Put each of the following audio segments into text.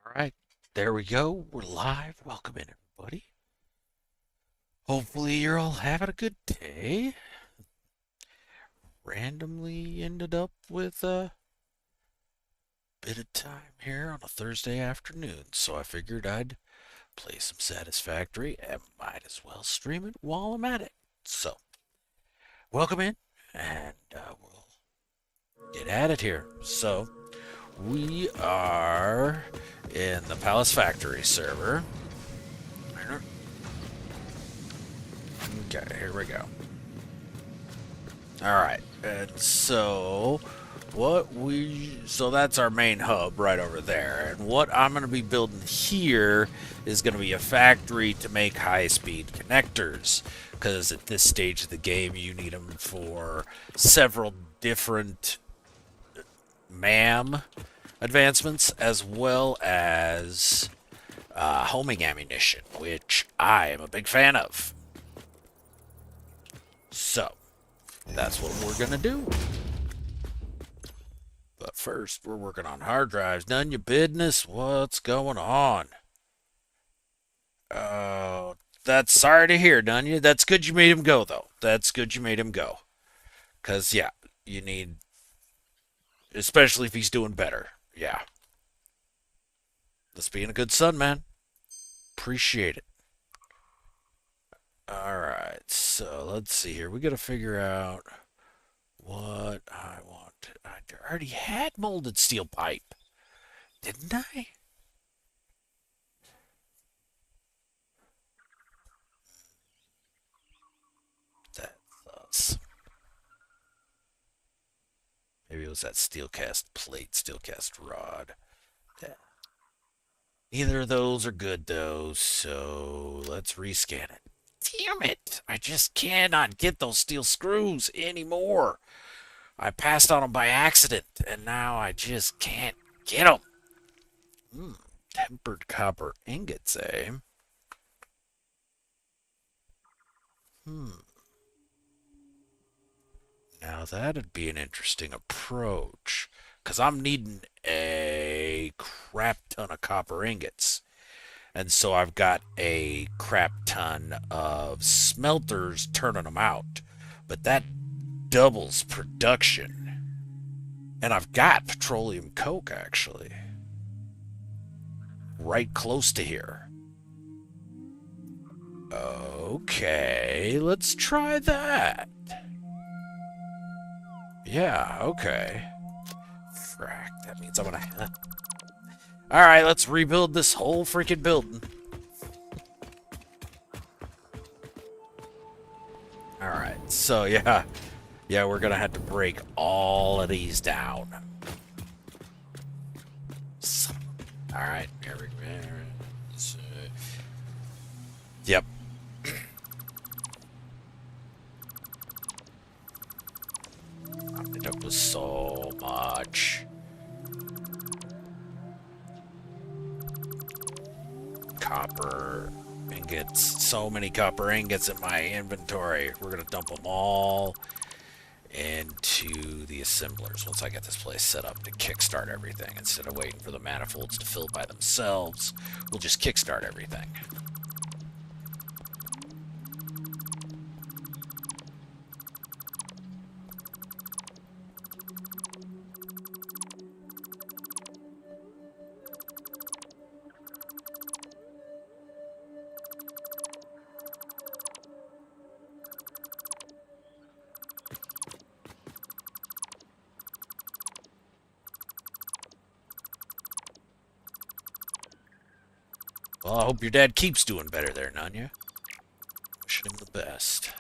All right, there we go. We're live. Welcome in, everybody. Hopefully, you're all having a good day. Randomly ended up with a bit of time here on a Thursday afternoon, so I figured I'd play some Satisfactory and might as well stream it while I'm at it. So, welcome in, and we'll get at it here. So, we are in the Palace Factory server. Okay, here we go. Alright, and so So that's our main hub right over there. And what I'm going to be building here is going to be a factory to make high-speed connectors. Because at this stage of the game, you need them for several different MAM advancements, as well as homing ammunition, which I am a big fan of. So, that's what we're going to do. But first, we're working on hard drives. None of your business. What's going on? Oh, that's sorry to hear, Dunya. That's good you made him go, though. That's good you made him go. Because, yeah, you need, especially if he's doing better. Yeah. That's being a good son, man. Appreciate it. Alright, so let's see here. We got to figure out what I want. I already had molded steel pipe, didn't I? That's maybe it was that steel cast plate, steel cast rod. Neither of those are good though, so let's rescan it. Damn it! I just cannot get those steel screws anymore. I passed on them by accident, and now I just can't get them. Tempered copper ingots, eh? Now that'd be an interesting approach. Because I'm needing a crap ton of copper ingots. And so I've got a crap ton of smelters turning them out. But that doubles production. And I've got petroleum coke, actually. Right close to here. Okay, let's try that. Yeah, okay. Frack, that means I'm gonna... Alright, let's rebuild this whole freaking building. Alright, so yeah. Yeah, we're gonna have to break all of these down. Alright, here we go. Yep. I ended up with so much copper ingots. So many copper ingots in my inventory. We're gonna dump them all into the assemblers once I get this place set up to kickstart everything. Instead of waiting for the manifolds to fill by themselves, we'll just kickstart everything. Well, I hope your dad keeps doing better there, Nanya. Wishing him the best.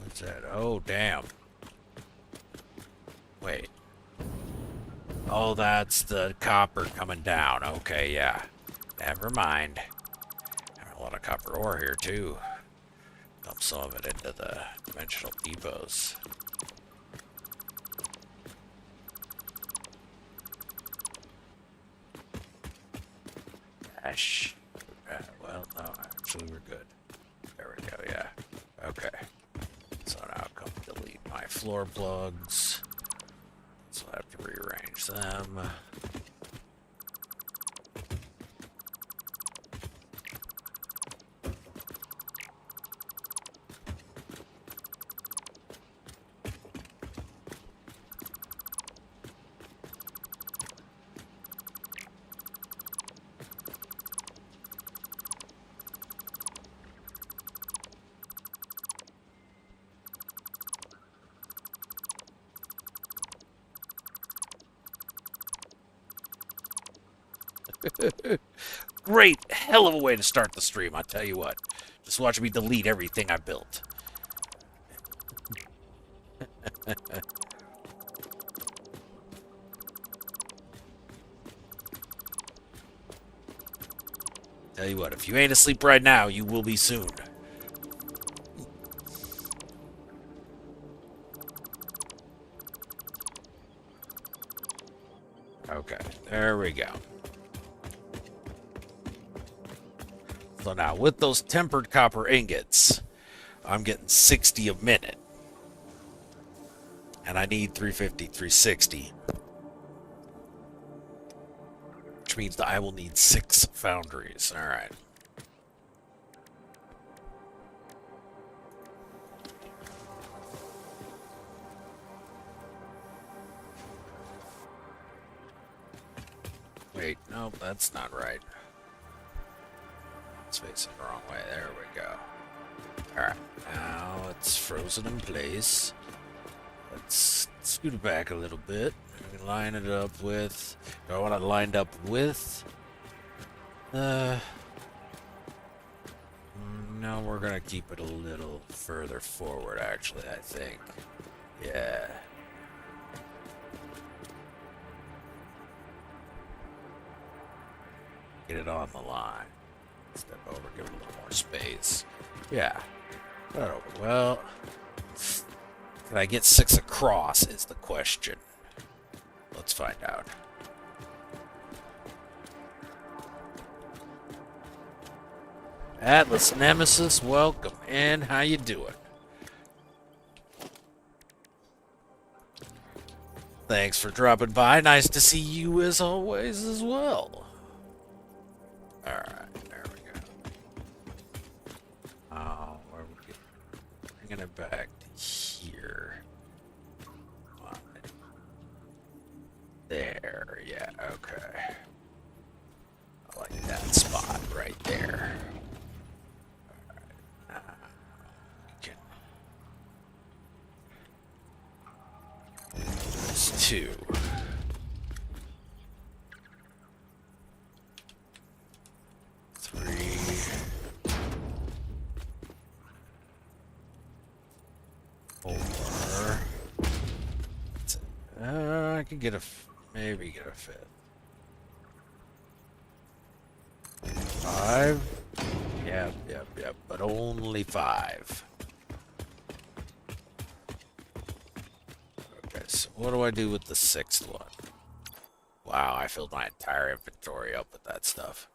What's that? Oh, damn. Wait. Oh, that's the copper coming down. Okay, yeah. Never mind. Having a lot of copper ore here, too. Dump some of it into the dimensional depots. Gosh. Well, no, actually we're good. There we go, yeah. Okay. So now come delete my floor plugs. So I have to rearrange them. Great, hell of a way to start the stream, I tell you what. Just watch me delete everything I built. Tell you what, if you ain't asleep right now, you will be soon. Okay, there we go. So now, with those tempered copper ingots, I'm getting 60 a minute. And I need 350, 360. Which means that I will need 6 foundries. Alright. Wait, no, that's not right. It's facing the wrong way. There we go. Alright, now it's frozen in place. Let's scoot it back a little bit. We can line it up with... Do I want it lined up with... No, we're going to keep it a little further forward, actually, I think. Yeah. Get it on the line. Step over, give it a little more space. Yeah. Oh, well... Can I get 6 across is the question. Let's find out. Atlas Nemesis, welcome in. How you doing? Thanks for dropping by. Nice to see you as always as well. Alright, there we go. Oh, where are we bringing it back to here? There, yeah, okay. I like that spot right there. Alright, there's 2. 3. 4. I could get maybe get a 5th. 5. Yep, but only 5. Okay, so what do I do with the 6th one? Wow, I filled my entire inventory up with that stuff.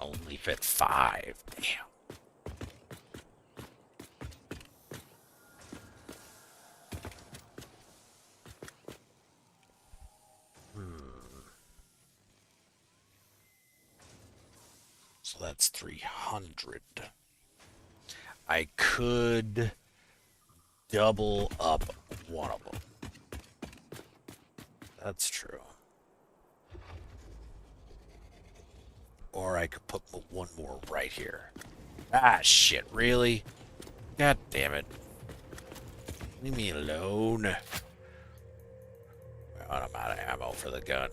Only fit 5. Damn. So that's 300. I could double up one of them. That's true. Or I could put one more right here. Ah, shit, really? God damn it. Leave me alone. Well, I'm out of ammo for the gun.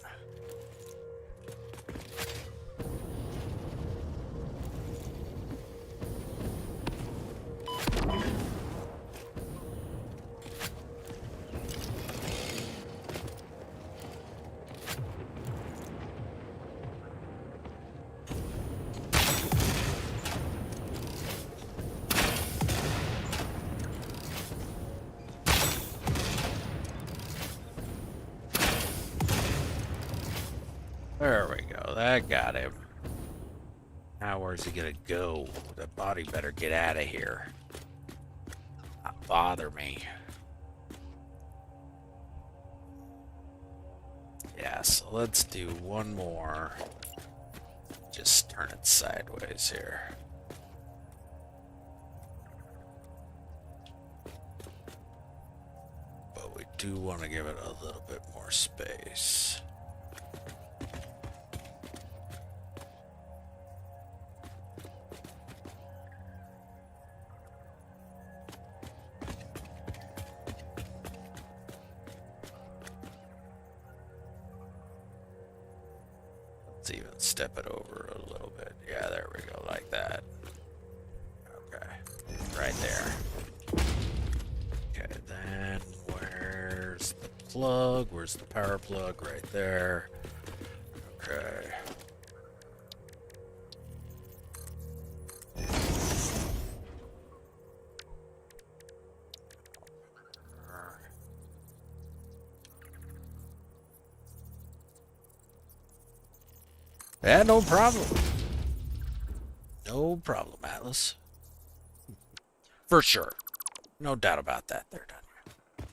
There we go. That got him. Now where's he gonna go? The body better get out of here. Not bother me. Yeah, so let's do one more. Just turn it sideways here. But we do want to give it a little bit more space. Let's even step it over a little bit. Yeah, there we go, like that. Okay, right there. Okay, then where's the plug? Where's the power plug? Right there. Okay. Yeah, no problem. No problem, Atlas. For sure. No doubt about that there, done.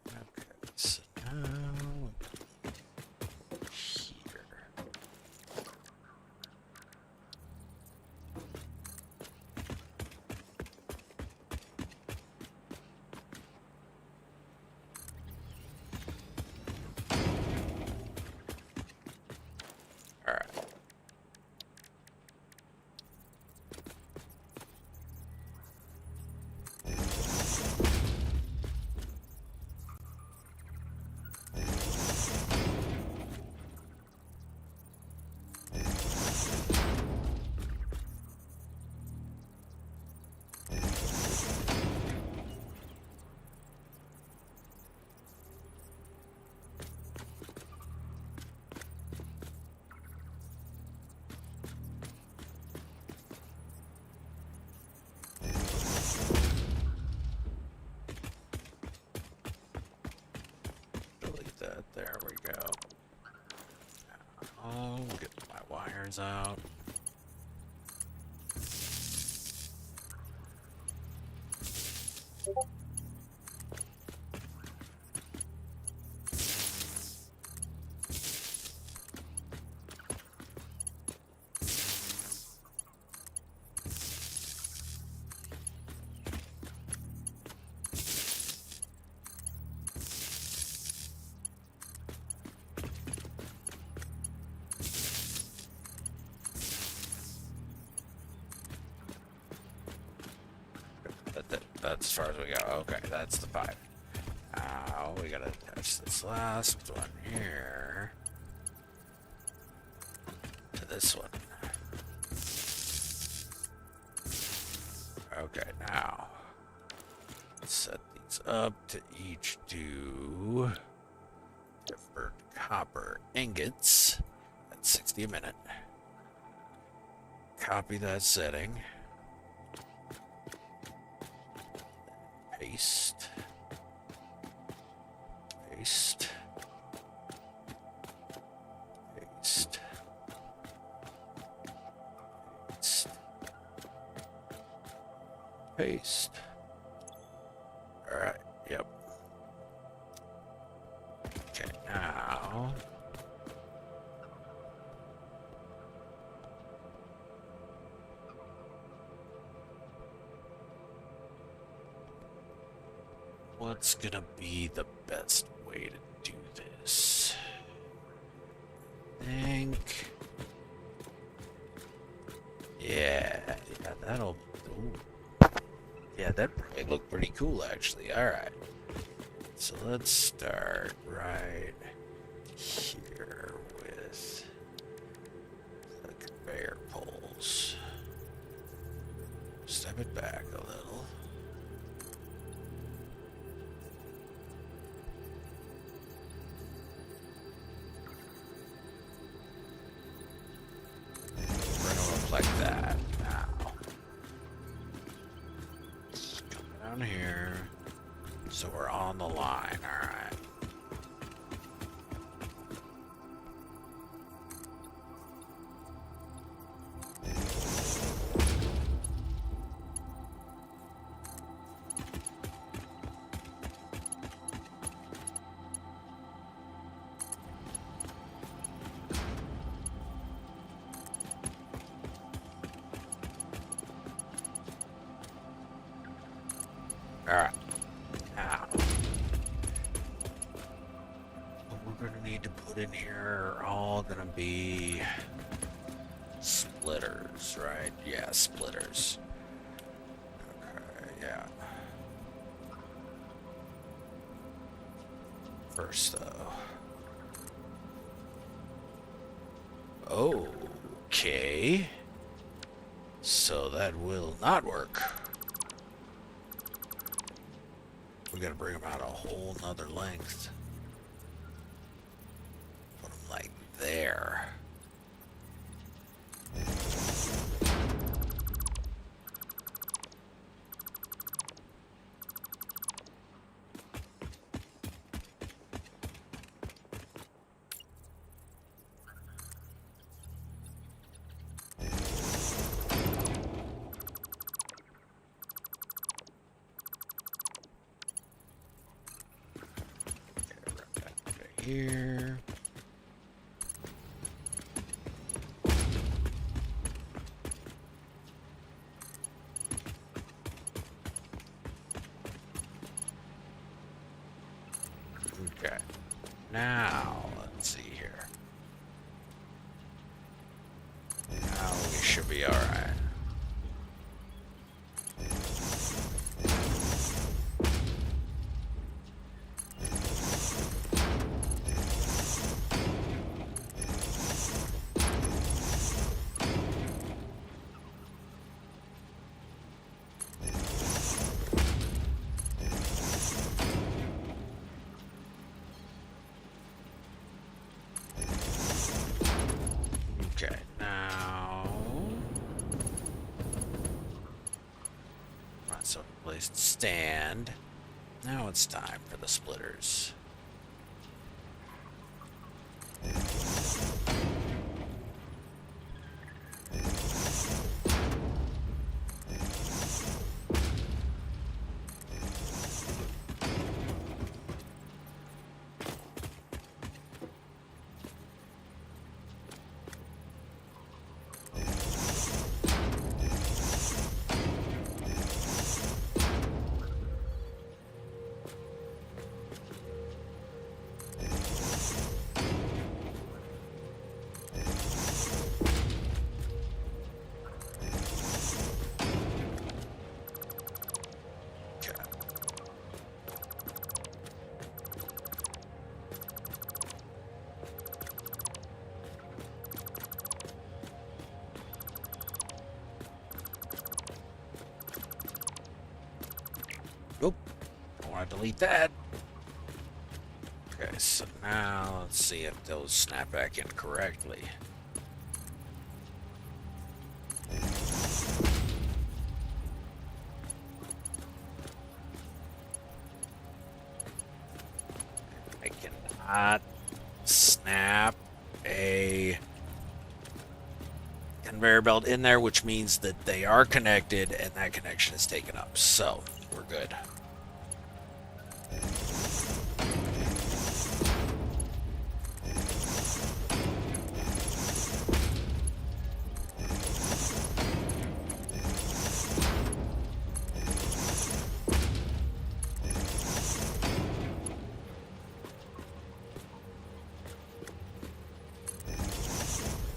Okay, so now here. Alright. Delete that. There we go. I'll get my wires out. That's as far as we go. Okay, that's the pipe. Now we gotta attach this last one here to this one. Okay, now set these up to each do tempered copper ingots at 60 a minute. Copy that setting. Paste. Paste. Paste. Paste. Paste. Alright, yep. Okay, now what's gonna be the best way to do this? I think. Yeah, that'll. Ooh. Yeah, that probably look pretty cool, actually. Alright. So let's start right here with the conveyor poles. Step it back a little. Bring them up like that. Now, let's come down here. So we're on the line, alright. Alright. Now, what we're going to need to put in here are all going to be splitters, right? Yeah, splitters. Okay, yeah. First, though, Okay. So that will not work. We gotta bring them out a whole nother length. Put them like there. Here. Okay. Now, let's see here. Now we should be alright. Okay, now... Right, so place to stand. Now it's time for the splitters. Oop, I want to delete that. Okay, so now let's see if those snap back in correctly. I cannot snap a conveyor belt in there, which means that they are connected and that connection is taken up. So we're good.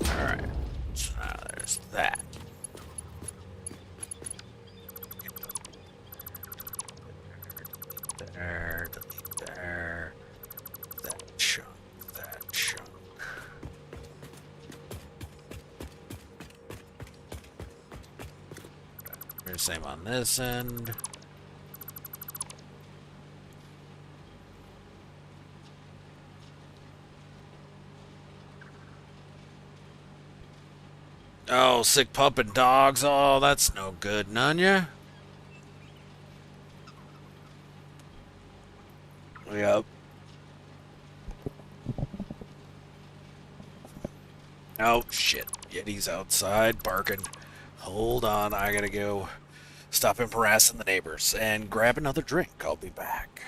Alright, so now there's that. There, delete there. That chunk, that chunk. Same on this end. Oh, sick pup and dogs. Oh, that's no good, none ya? Yep. Oh, shit. Yeti's outside barking. Hold on, I gotta go stop him harassing the neighbors and grab another drink. I'll be back.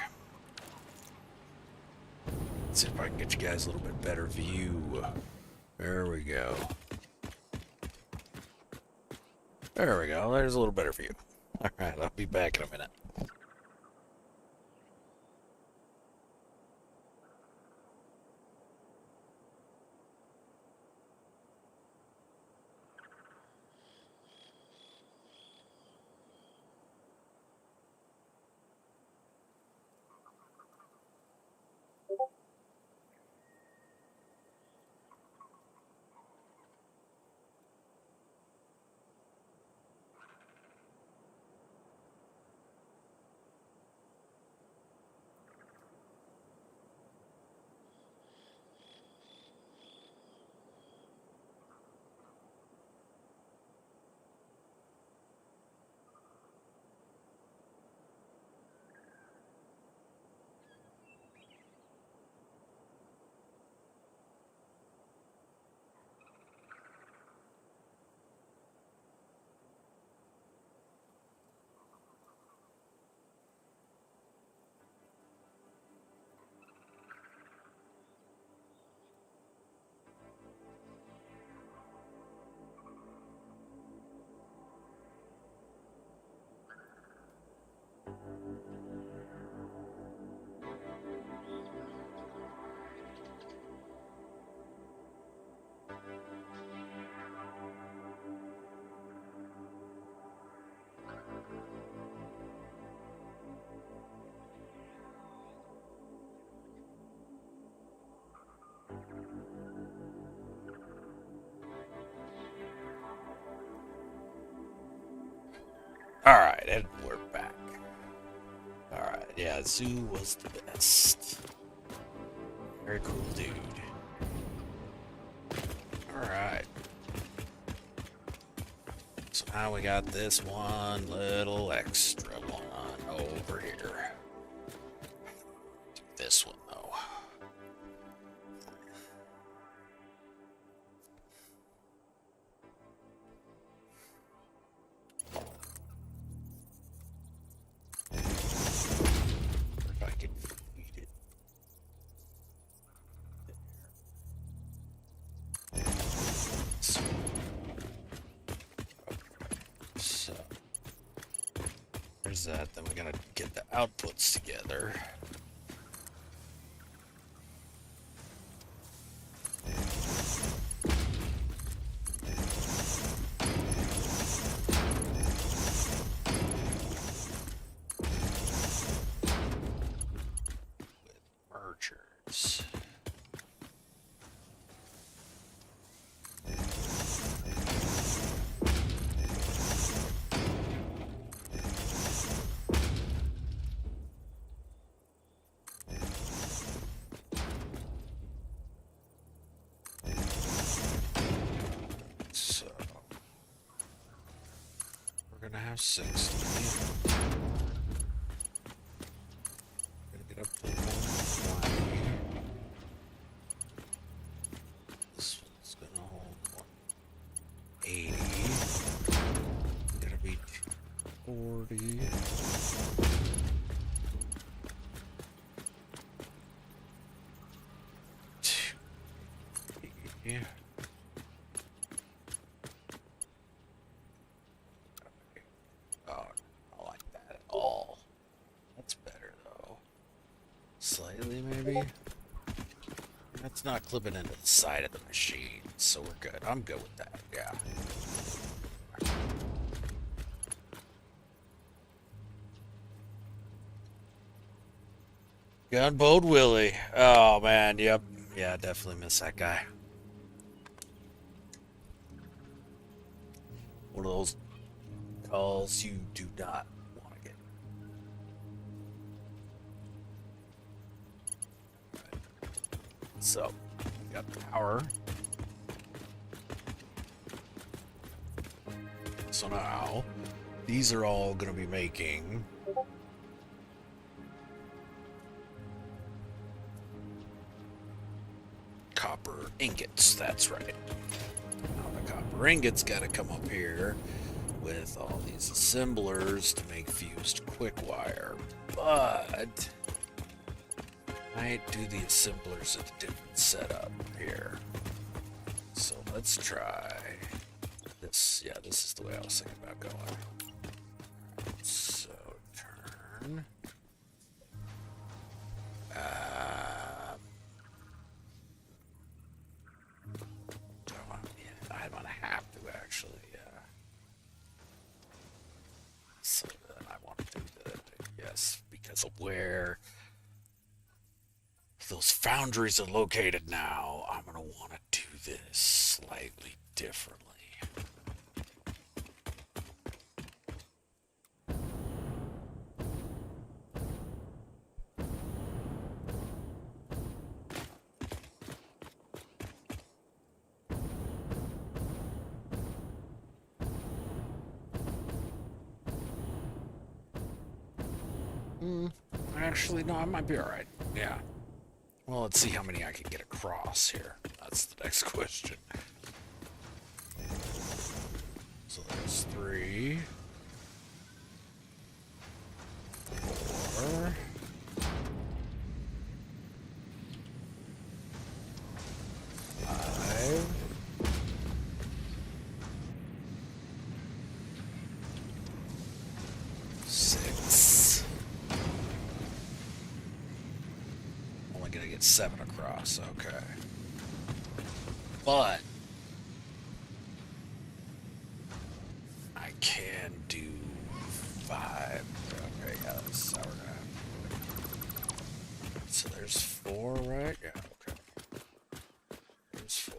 Let's see if I can get you guys a little bit better view. There we go. There we go. There's a little better view. Alright, I'll be back in a minute. Alright, and we're back. Alright, yeah, Zoo was the best. Very cool dude. Alright. So now we got this one little extra one over here. This one, though. If I can feed it. So there's that. Then we gotta get the outputs together. Mergers. So we're gonna have 60. Gonna get up to 120. This one's gonna hold 180. Gonna be 240. Yeah. Oh, I don't like that at all. That's better though. Slightly maybe. That's not clipping into the side of the machine, so we're good. I'm good with that. Yeah. Gunboat Willie. Oh man, yep. Yeah, definitely miss that guy. One of those calls you do not want to get. So, we got power. So now, these are all going to be making copper ingots. That's right. Now the copper ingots got to come up here with all these assemblers to make fused quick wire. But I might do the assemblers at a different setup here. So let's try this. Yeah, this is the way I was thinking about going. So turn. I'm gonna have to actually. So then I want to do that. Yes, because of where those foundries are located now, I'm gonna want to do this slightly differently. Actually, no, I might be alright. Yeah. Well, let's see how many I can get across here. That's the next question. So there's 3, 4, 5, 6. Only gonna get 7 across, okay. But I can do 5. Okay, yeah, that's how we're gonna have to do it. So there's 4, right? Yeah, okay. There's 4.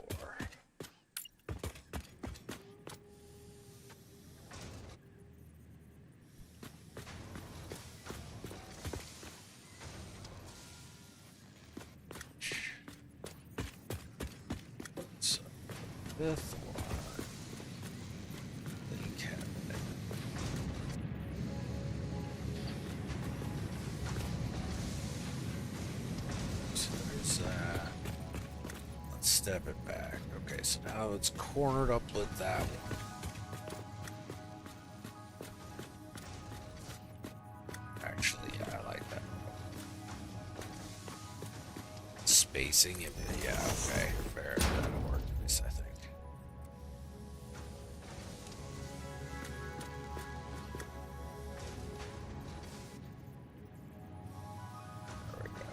Fifth one. The cabinet. So there's that. Let's step it back. Okay, so now it's cornered up with that one. Actually, yeah, I like that. Spacing it, yeah, okay, fair. That'll work, at least I think. There we go.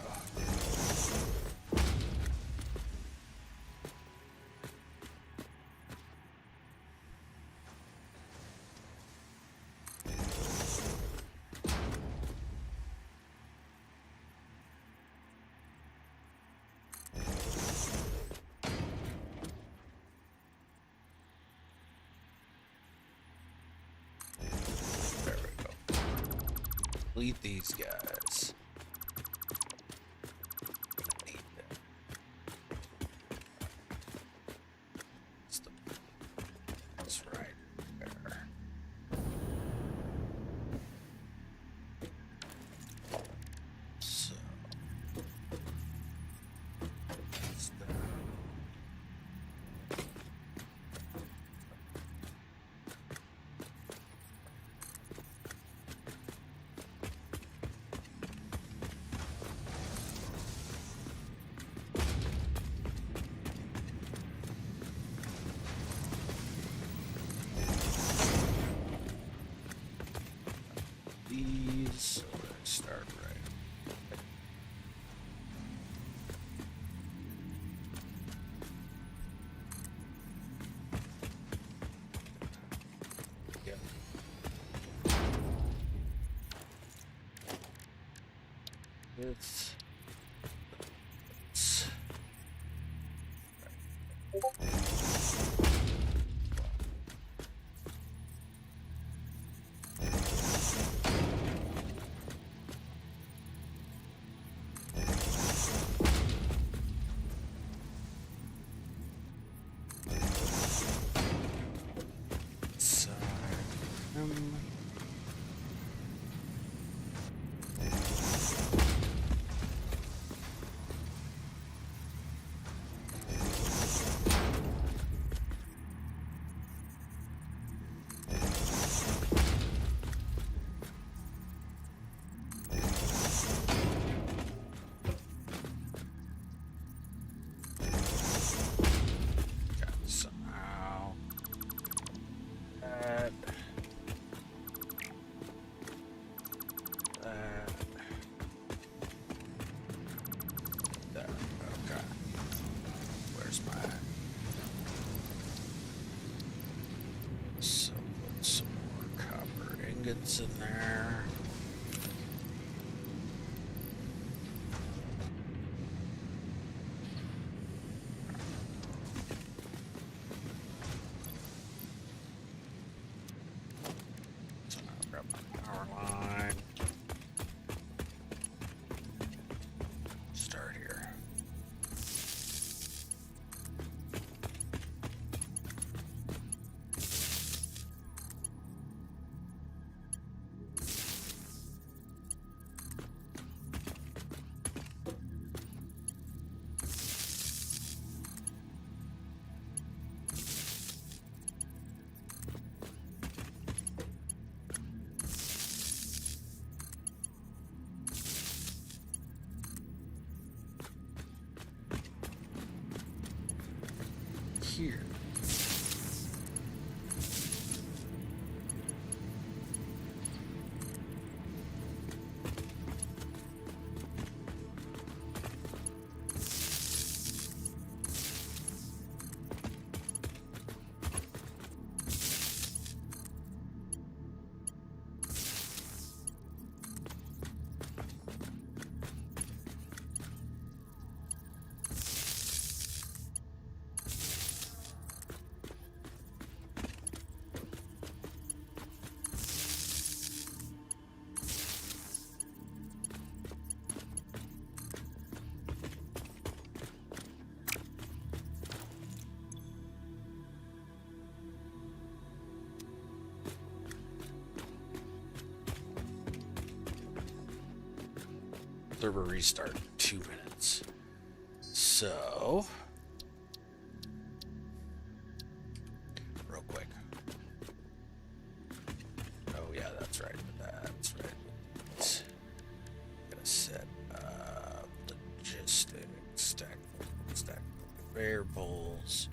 There we go. Complete these guys. Gonna need that. That's right there. So that's that. These, so let's start right. Yep. It's side. Got somehow that. There. Okay. Where's my? So put some more copper ingots in there. So I'll grab my power line. Start here. Here. server restart in 2 minutes. So, real quick. Oh yeah, that's right. That's right. Gonna set up logistics, stack conveyor poles.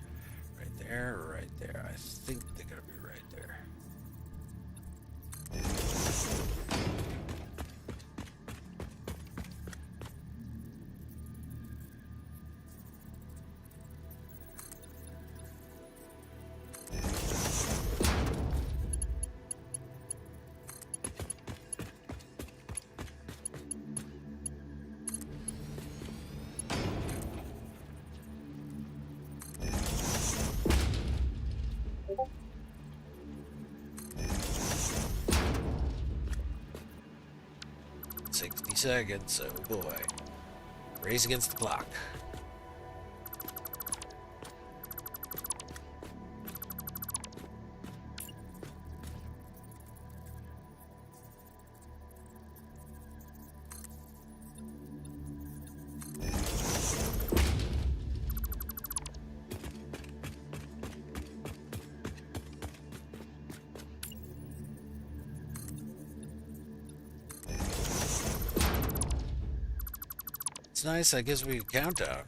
Right there, right there. I think they're gonna be right there. 60 seconds, oh boy. Race against the clock. It's nice, I guess we can count down.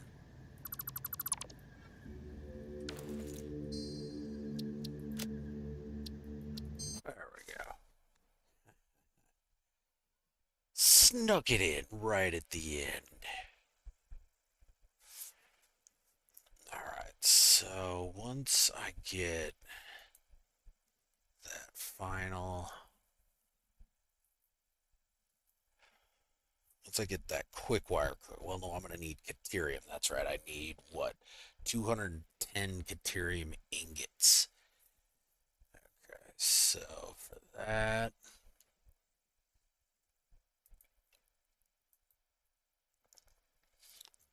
There we go. Snuck it in right at the end. Alright, so once I get that final... Once I get that quick wire... Well, no, I'm going to need Caterium. That's right, I need, what, 210 Caterium ingots. Okay, so for that...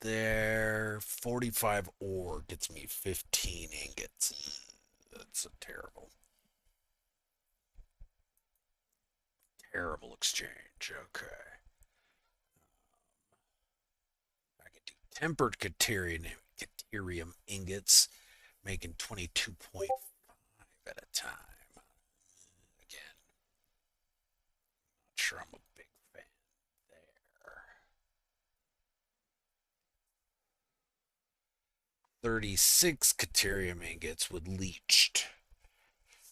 There, 45 ore gets me 15 ingots. That's a terrible exchange. Okay. I can do tempered Caterium ingots, making 22.5 at a time. Again, not sure I'm a big fan there. 36 Caterium ingots with leached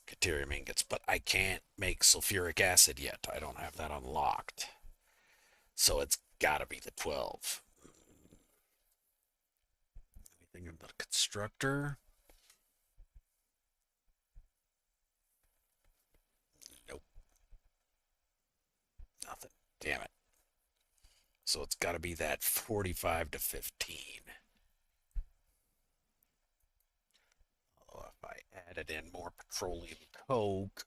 Caterium ingots, but I can't make sulfuric acid yet. I don't have that unlocked. So it's gotta be the 12. Anything about a constructor? Nope. Nothing. Damn it. So it's gotta be that 45 to 15. Although if I added in more petroleum coke,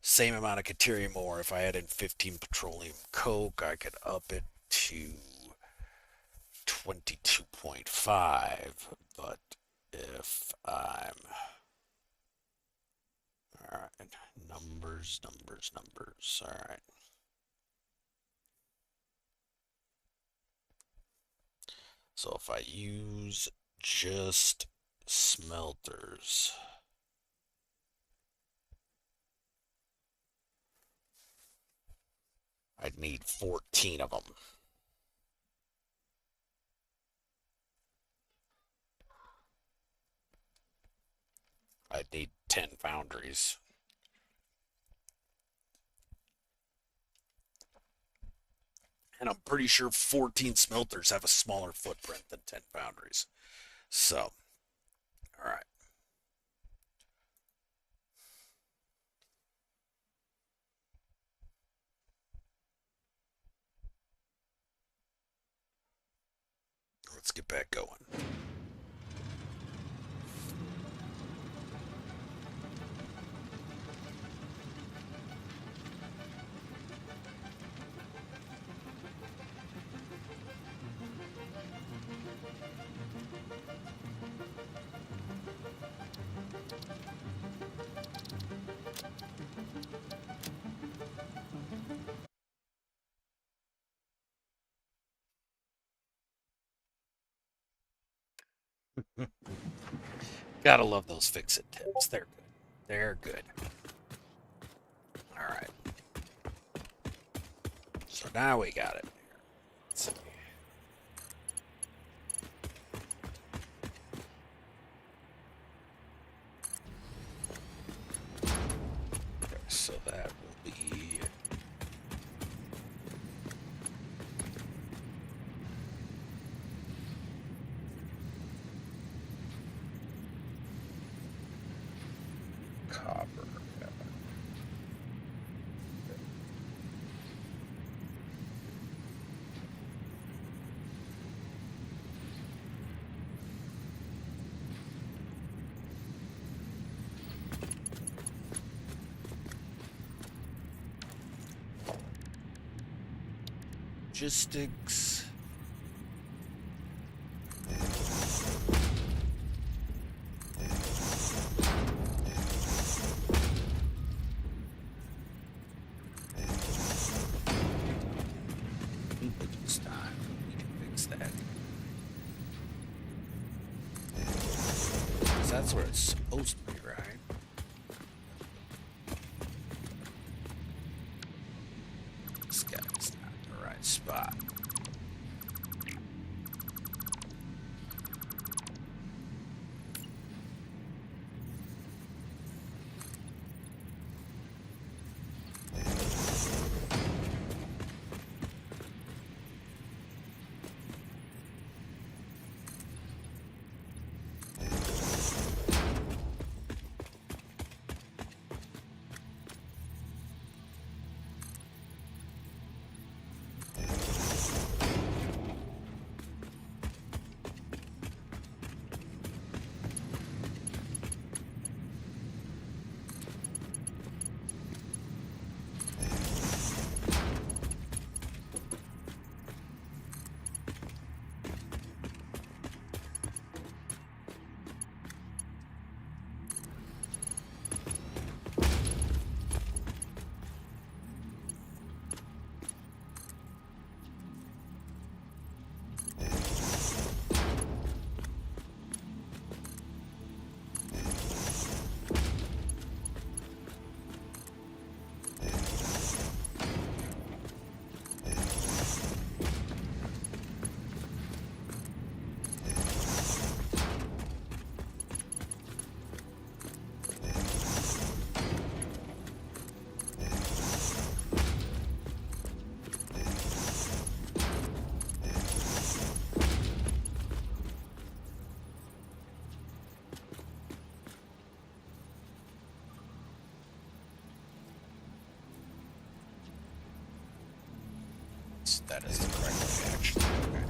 same amount of Caterium ore. If I add in 15 petroleum coke, I could up it to 22.5. But if I'm... Alright, numbers. Alright. So if I use just smelters... I'd need 14 of them. I'd need 10 foundries. And I'm pretty sure 14 smelters have a smaller footprint than 10 foundries. So, all right. Let's get back going. Gotta love those fix-it tips. They're good. They're good. All right. So now we got it. Let's see. Okay, so that will be copper. Logistics. It's time. We can fix that. 'Cause that's where it's supposed to be, right? This guy's not in the right spot. That is the correct way, actually. Okay.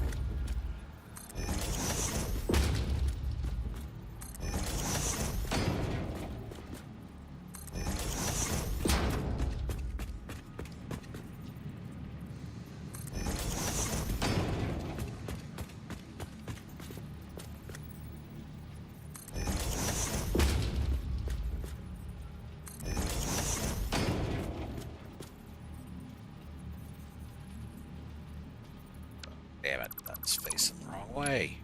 Damn it, that's facing the wrong way.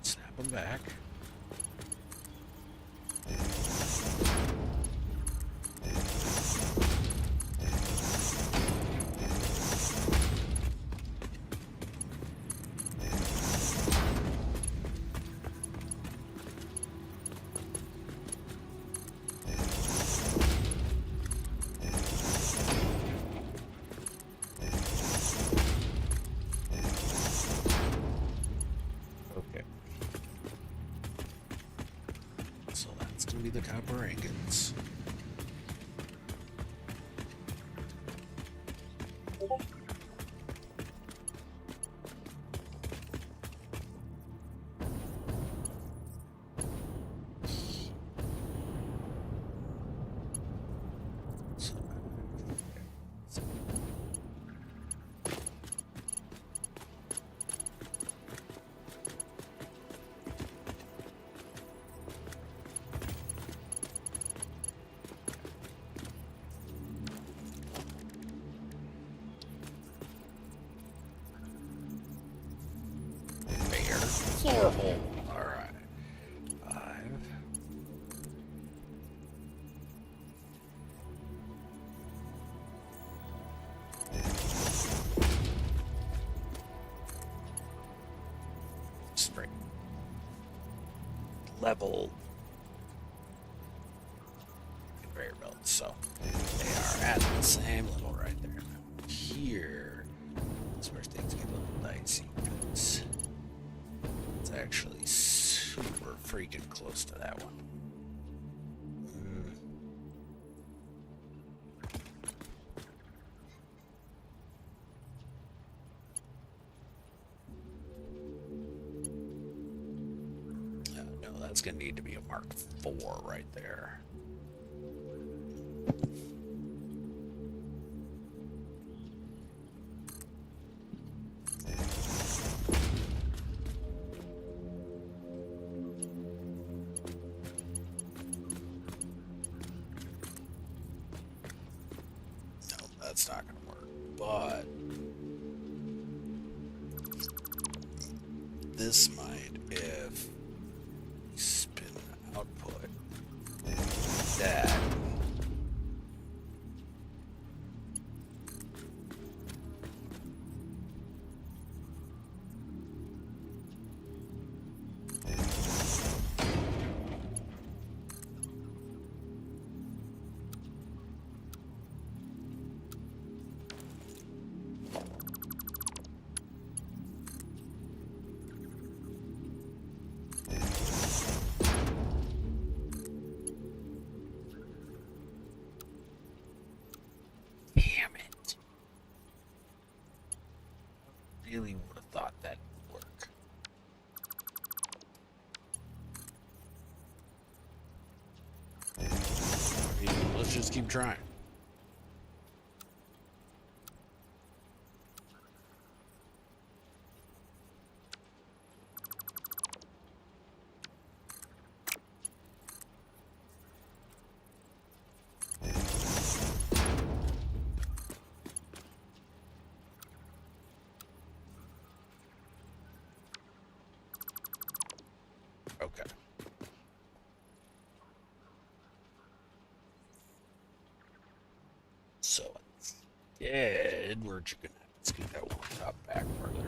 Snap them back. Okay. So that's going to be the copper ingots. floor hole. Alright. 5. Straight. Level. Conveyor belt. So they are at the same level right there. Here is where things get a little dicey because it's actually super freaking close to that one. No, that's going to need to be a Mark IV right there. That's not going to work, but this might if you spin output that. Damn it. Really would have thought that would work. Let's just keep trying. Okay. So instead, we're just gonna let's get that one up back further.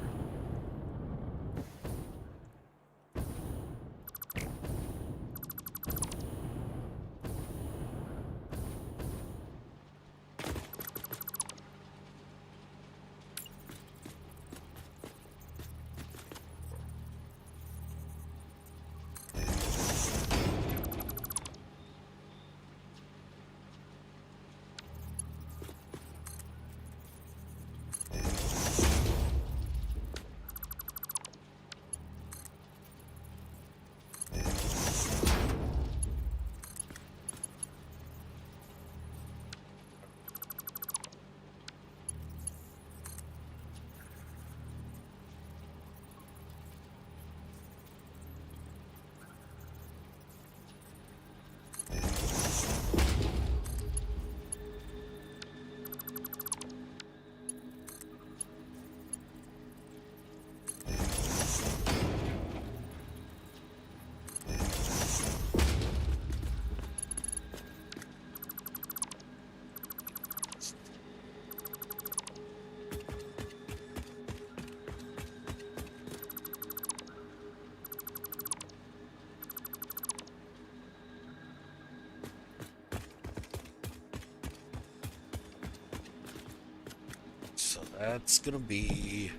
So that's gonna be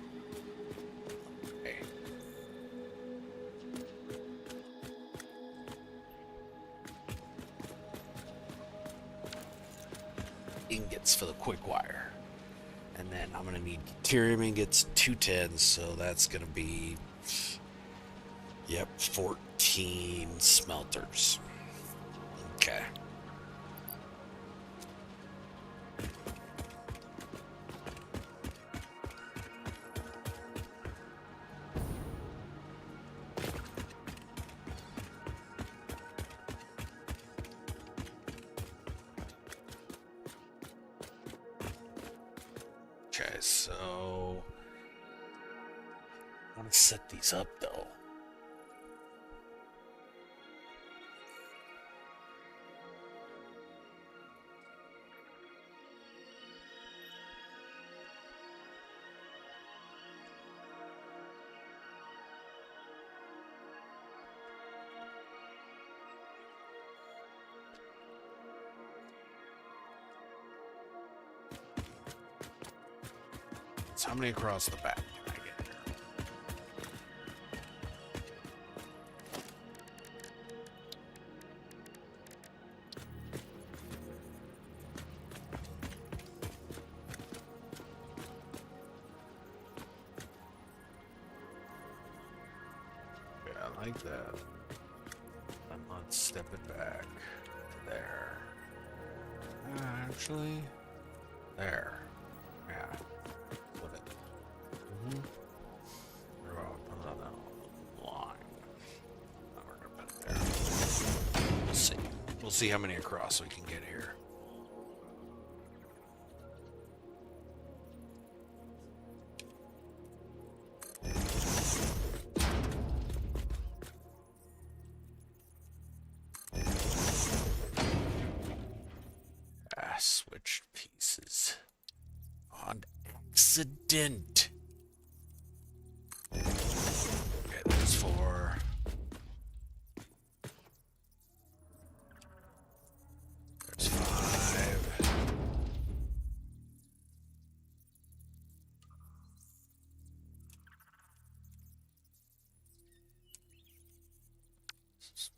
okay. Ingots for the quick wire. And then I'm gonna need deuterium ingots, 210s, so that's gonna be 14 smelters. Okay. Okay, so I want to set these up though. sides. How many across the back can I get here? Yeah, I like that. And let's step it back. There. Actually, there. Yeah. Put it. What about put it on that line? Now we're gonna put it there. We'll see. We'll see how many across we can get here. Switched pieces on accident. Okay, there's 4. There's 5.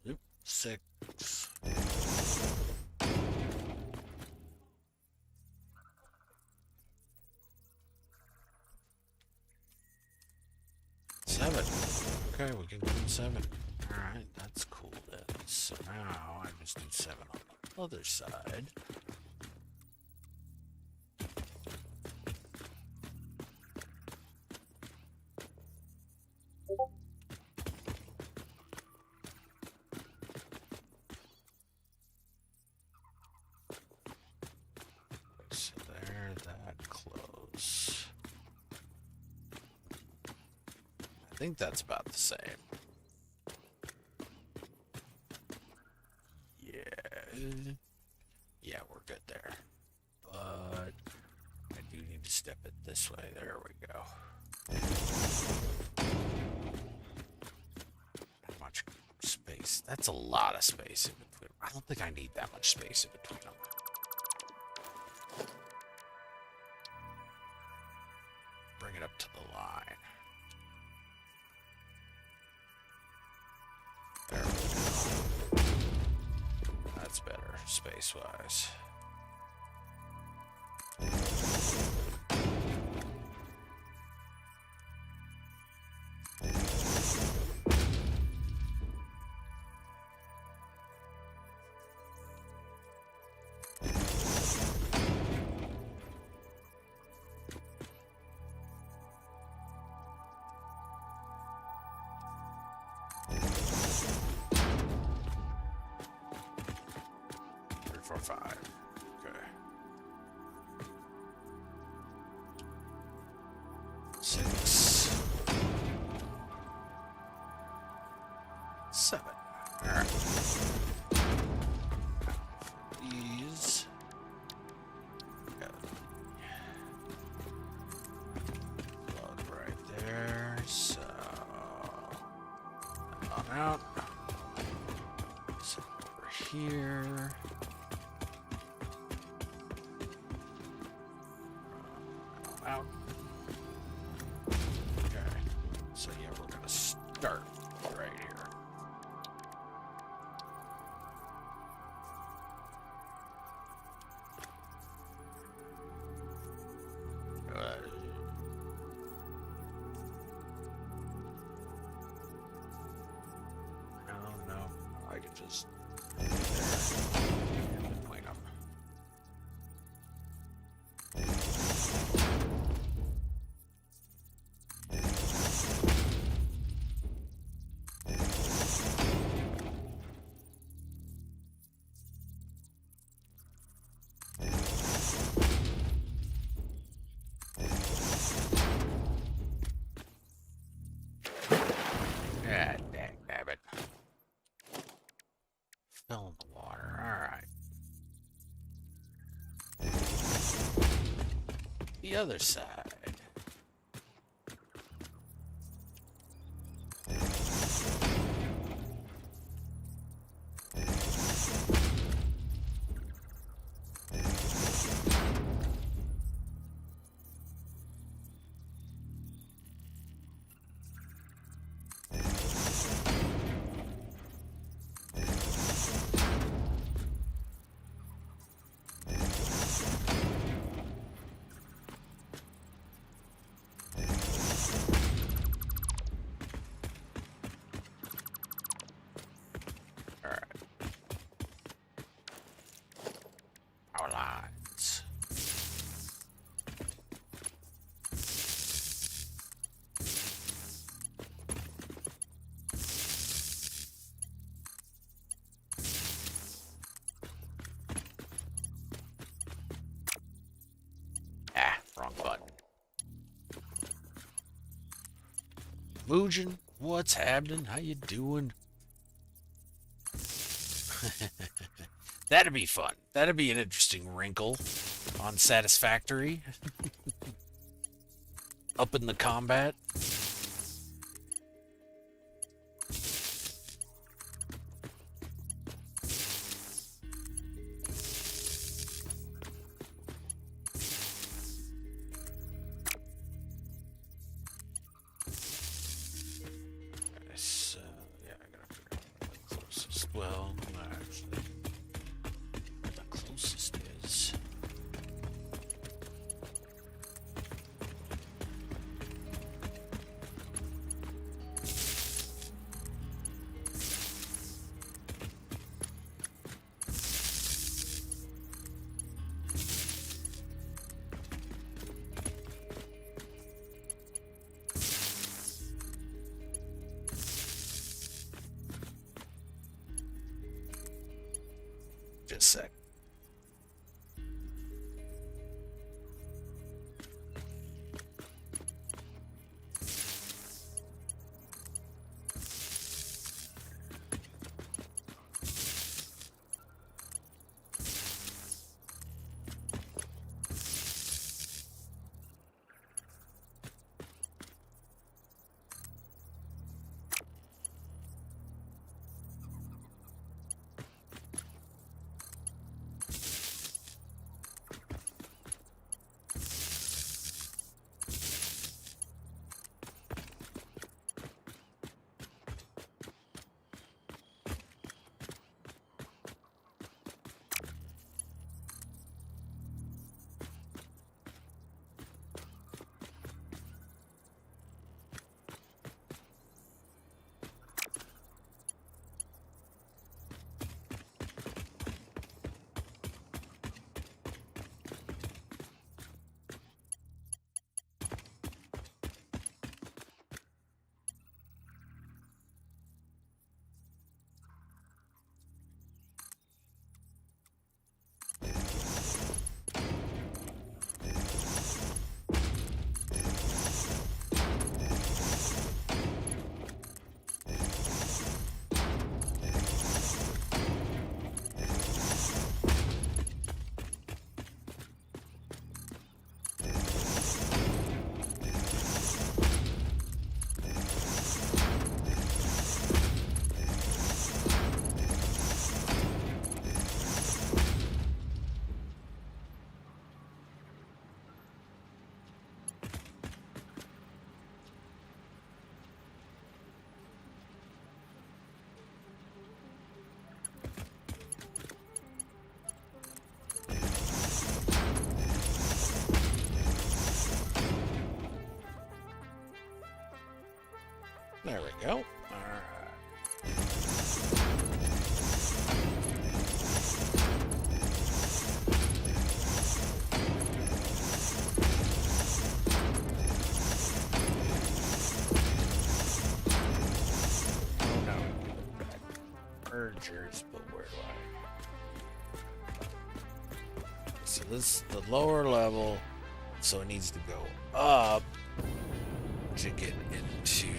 Oop, 6. 7. Okay, we can do 7. Alright, that's cool then. So now I just do 7 on the other side. So there, that close. I think that's about the same. Yeah, we're good there. But I do need to step it this way. There we go. How much space? That's a lot of space in between. I don't think I need that much space in between them. Bring it up to the line. There we go. That's better, space-wise. For 5. Okay. 6. 7. Alright. These. Plug right there. So. On out. So over here. Out. Okay. So yeah, we're gonna start right here. I don't know. I could just put it there in between them. Yeah, dang nabbit. Fell in the water. Alright. The other side. Muujin, what's happening? How you doing? That'd be fun. That'd be an interesting wrinkle on Satisfactory. Up in the combat. So, yeah, I gotta figure out the closest. Well, actually, the closest is. Just a sec. There we go. Oh no. Mergers, but where do I? So this is the lower level, so it needs to go up to get into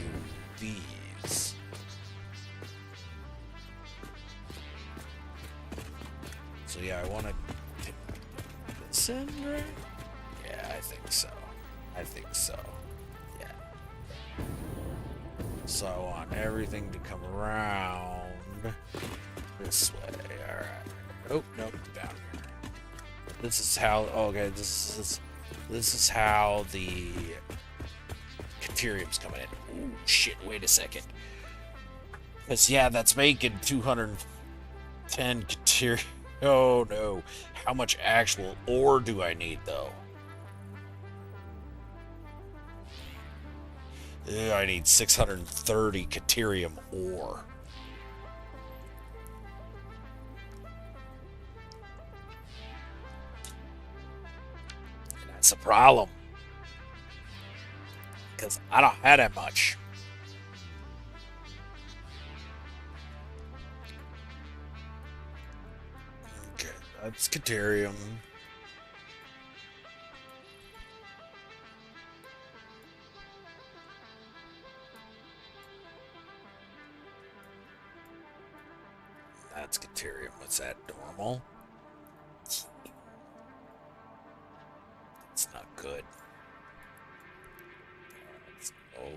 these. So yeah, I want to take this in, right? Yeah, I think so. I think so. Yeah. So I want everything to come around this way. All right. Oh nope, down here. This is how. Okay, this is how the Caterium's coming in. Ooh, shit, wait a second. Because, yeah, that's making 210 Caterium. Oh, no. How much actual ore do I need, though? I need 630 Caterium ore. And that's a problem. Because I don't have that much. Okay, that's Caterium. That's Caterium. What's that? Normal? It's not good. Oh,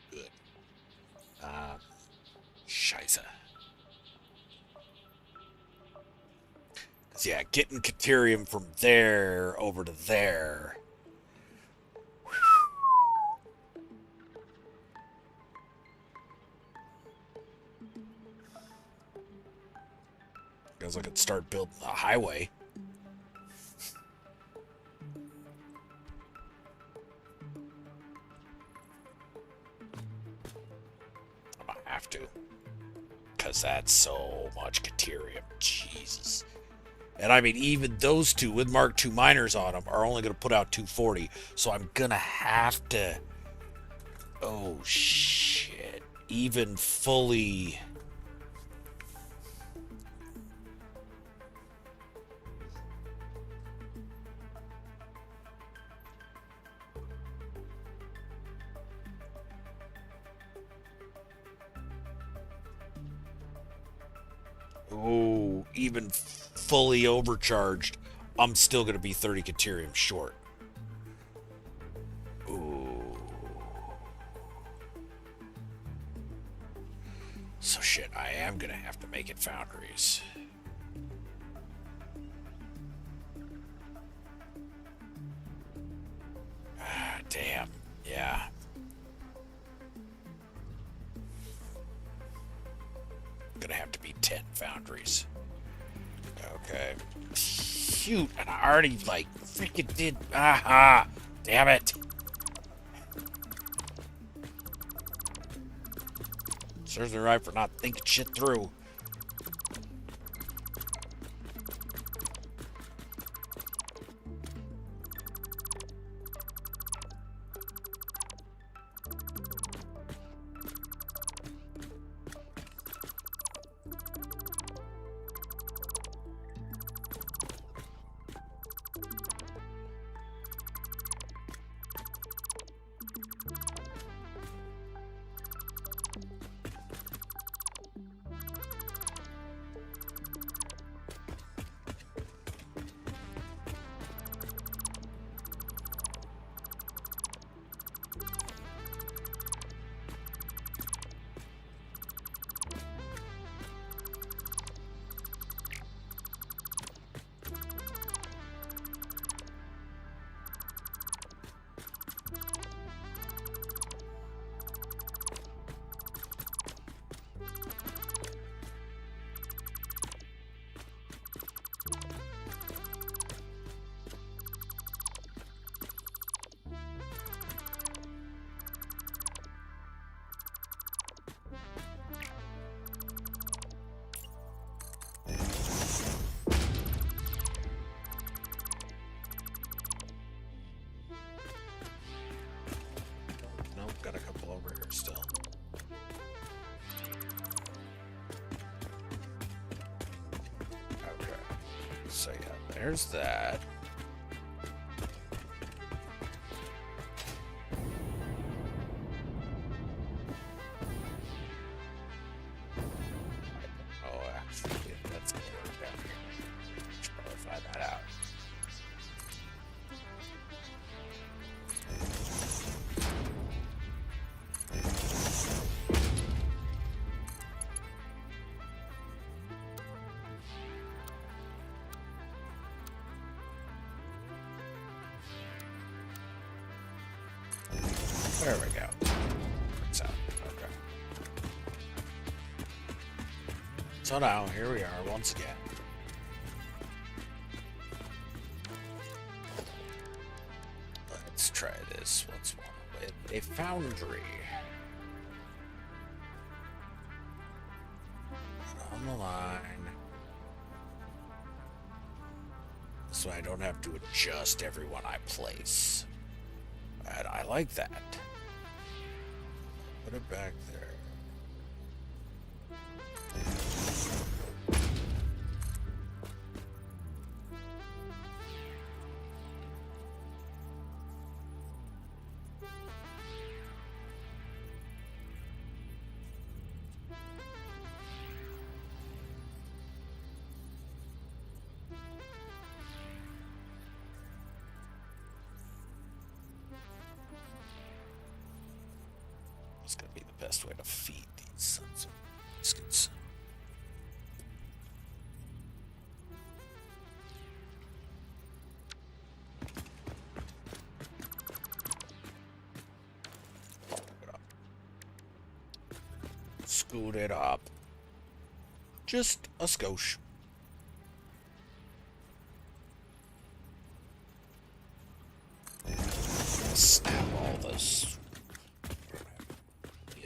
good. Scheisse. Cause yeah, getting Caterium from there over to there. Guess I could start building the highway. I'm gonna have to. Because that's so much Caterium. Jesus. And I mean, even those two with Mark II miners on them are only going to put out 240. So I'm going to have to... Oh, shit. Even fully... Oh, even fully overcharged, I'm still going to be 30 Caterium short. Ooh. So shit, I am going to have to make it foundries. Ah, damn. Yeah. Gonna have to be 10 foundries. Okay. Shoot, and I already, like, freaking did. Aha! Damn it! Serves me right for not thinking shit through. Nope, got a couple over here still. Okay. So yeah, there's that. Oh, actually, that's going down here. Should probably find that out. There we go. So, okay. So now, here we are once again. Let's try this once more with a foundry. On the line. So I don't have to adjust everyone I place. And I like that. Put it back there. It's gonna be the best way to feed these sons of biscuits. Scoot it up. Just a skosh. Snap all this.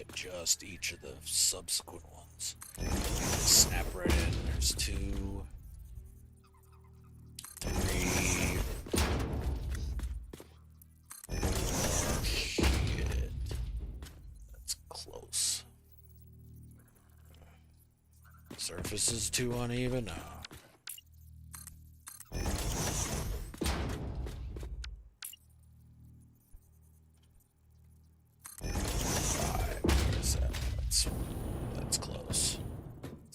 Adjust each of the subsequent ones. Snap right in. There's 2, 3, 4. Shit. That's close. Surface is too uneven. No. That's close.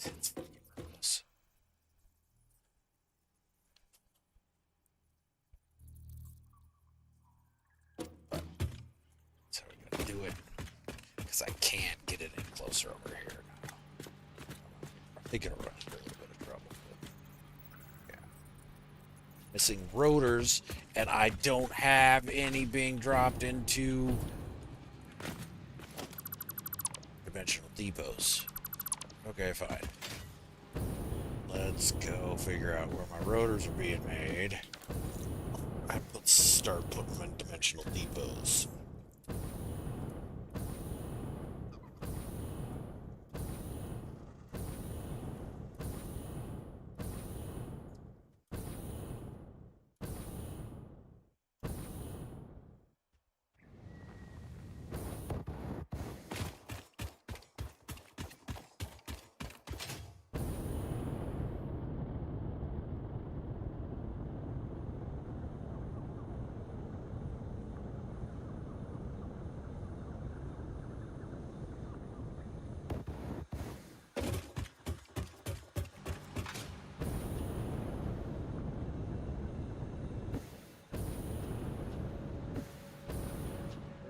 That's close. But that's how we gotta do it. Because I can't get it in closer over here now. I think it'll run into a little bit of trouble. But yeah. Missing rotors, and I don't have any being dropped into dimensional depots. Okay, fine. Let's go figure out where my rotors are being made. Let's start putting them in dimensional depots.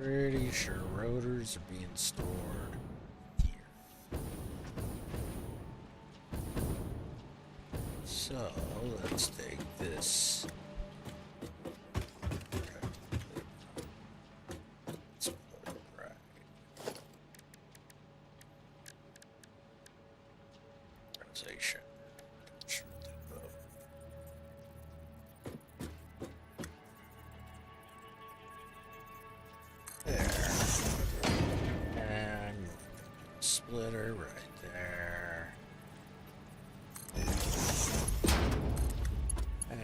Pretty sure rotors are being stored here. So let's take this. Let's put it right. Organization. There. And splitter right there. And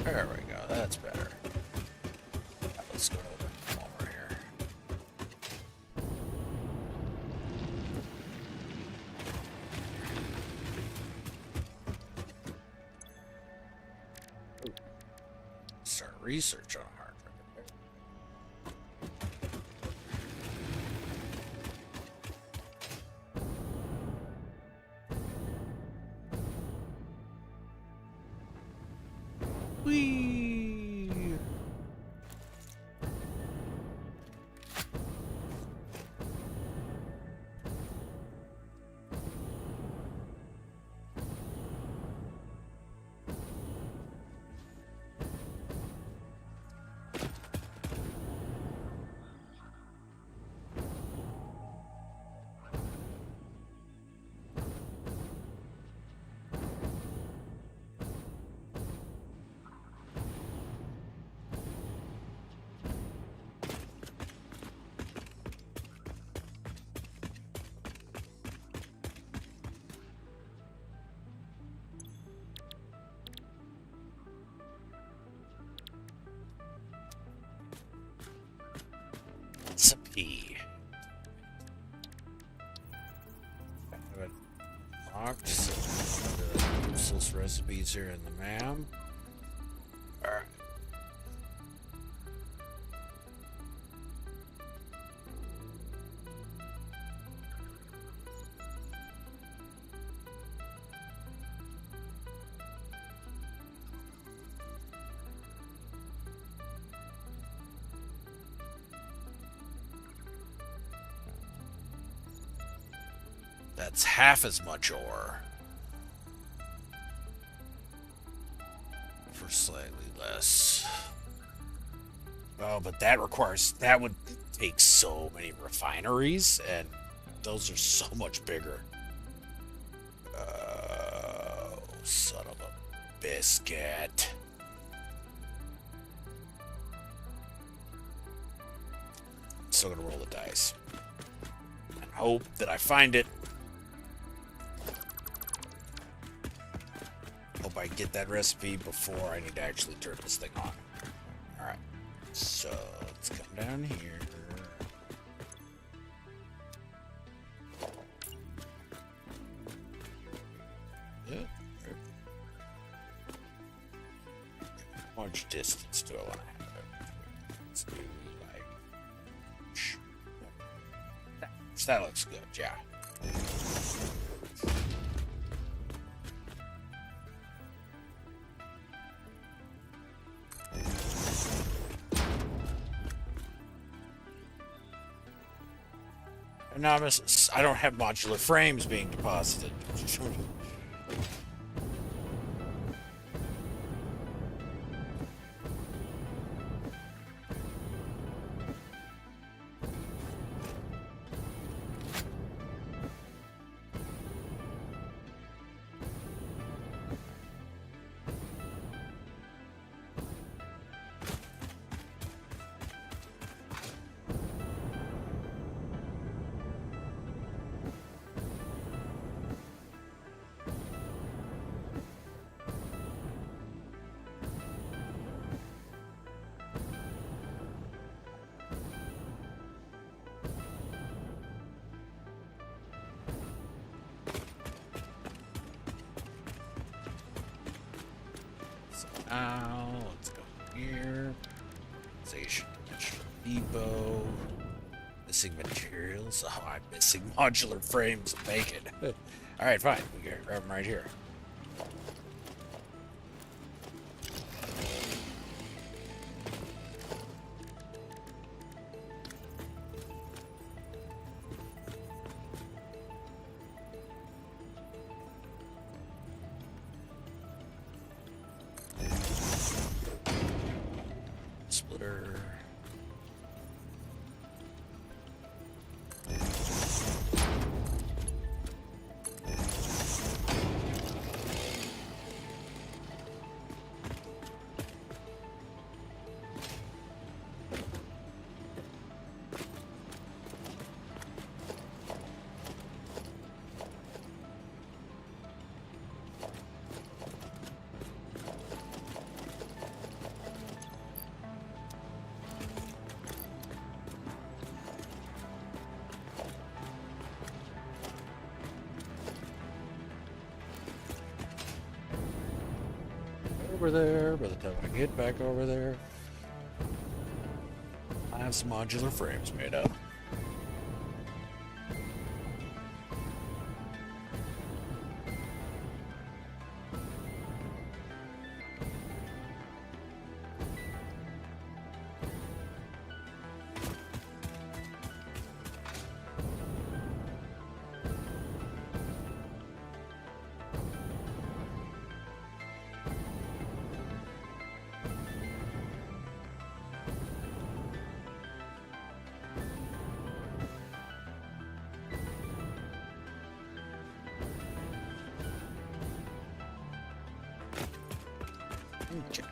there we go, that's better. Let's go to the Palmer here. Ooh. Start research on hard drive. Whee! Recipe. I have it locked, so the useless recipes here in the MAM. Alright. That's half as much ore for slightly less. Oh, but that would take so many refineries, and those are so much bigger. Oh, son of a biscuit. Still gonna roll the dice and hope that I find it. Hope I get that recipe before I need to actually turn this thing on. Alright, so let's come down here. Yeah. How much distance do I want to have it? Let's do like... That looks good, yeah. Anonymous, I don't have modular frames being deposited. Now, let's go here. Station Depot. Missing materials. Oh, I'm missing modular frames to make it. Alright, fine. We can grab them right here. Splitter. Over there, by the time I get back over there, I have some modular frames made up. Okay.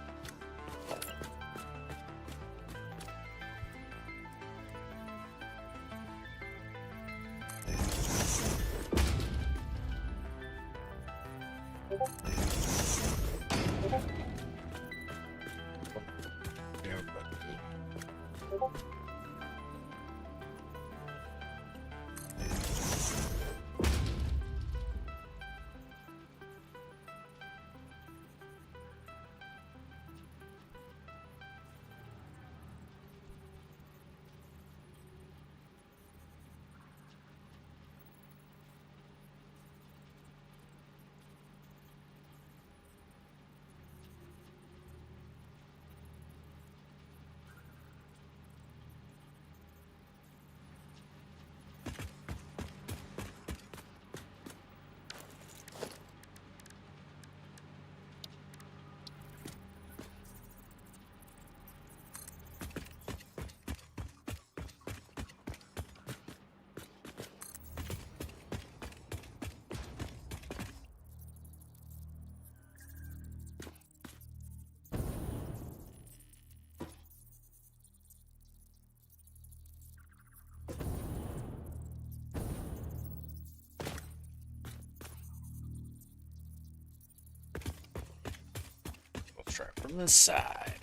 try it from this side.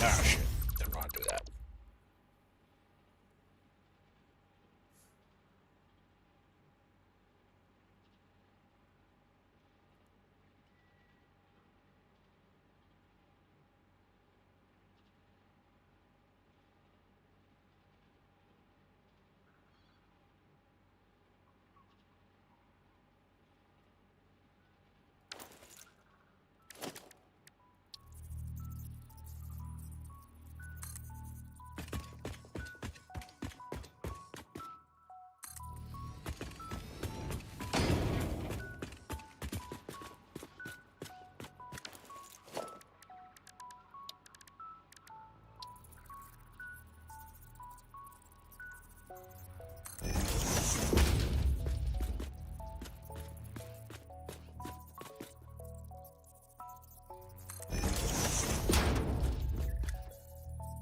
Oh shit, didn't want to do that.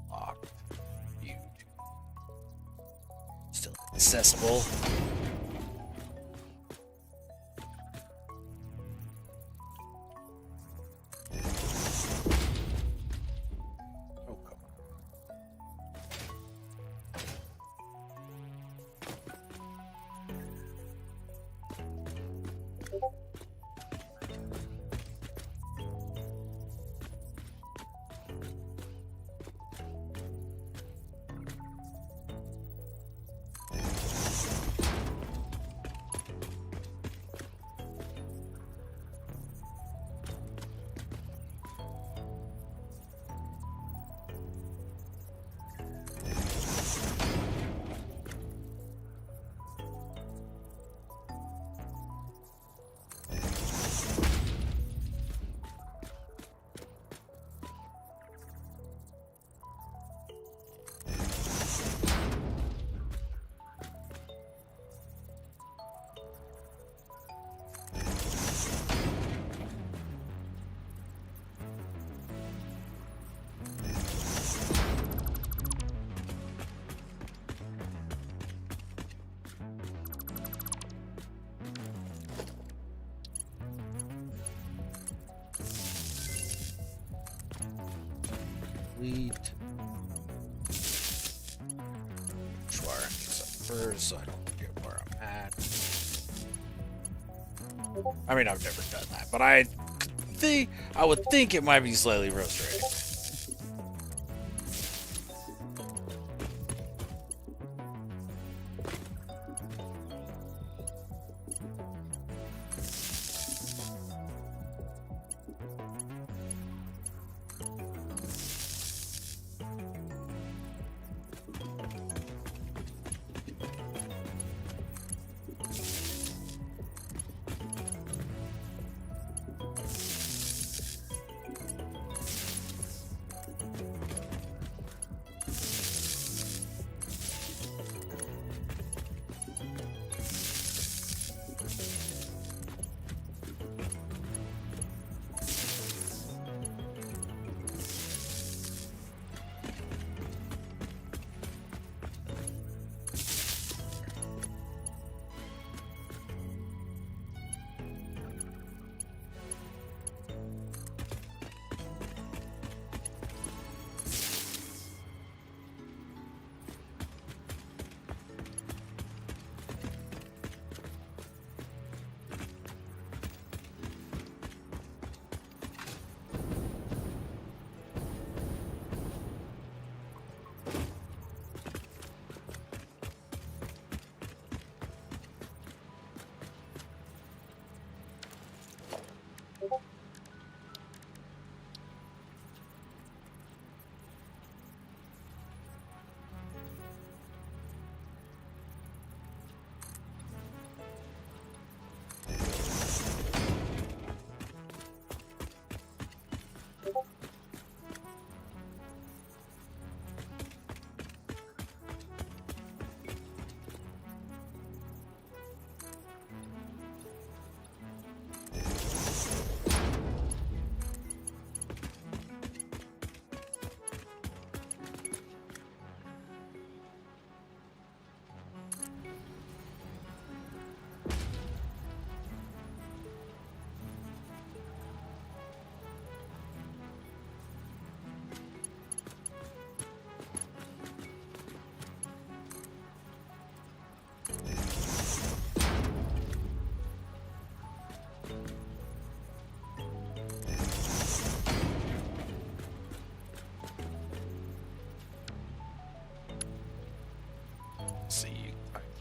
Locked. Huge. Still accessible. Oh, come Sweet. Sure, I need some first so I don't forget where I'm at. I mean, I've never done that, but I would think it might be slightly roast ready.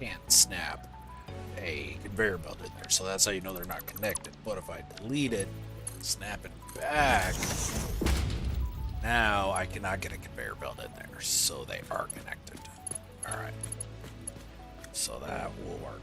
can't snap a conveyor belt in there. So that's how you know they're not connected. But if I delete it, snap it back, now I cannot get a conveyor belt in there. So they are connected. Alright. So that will work.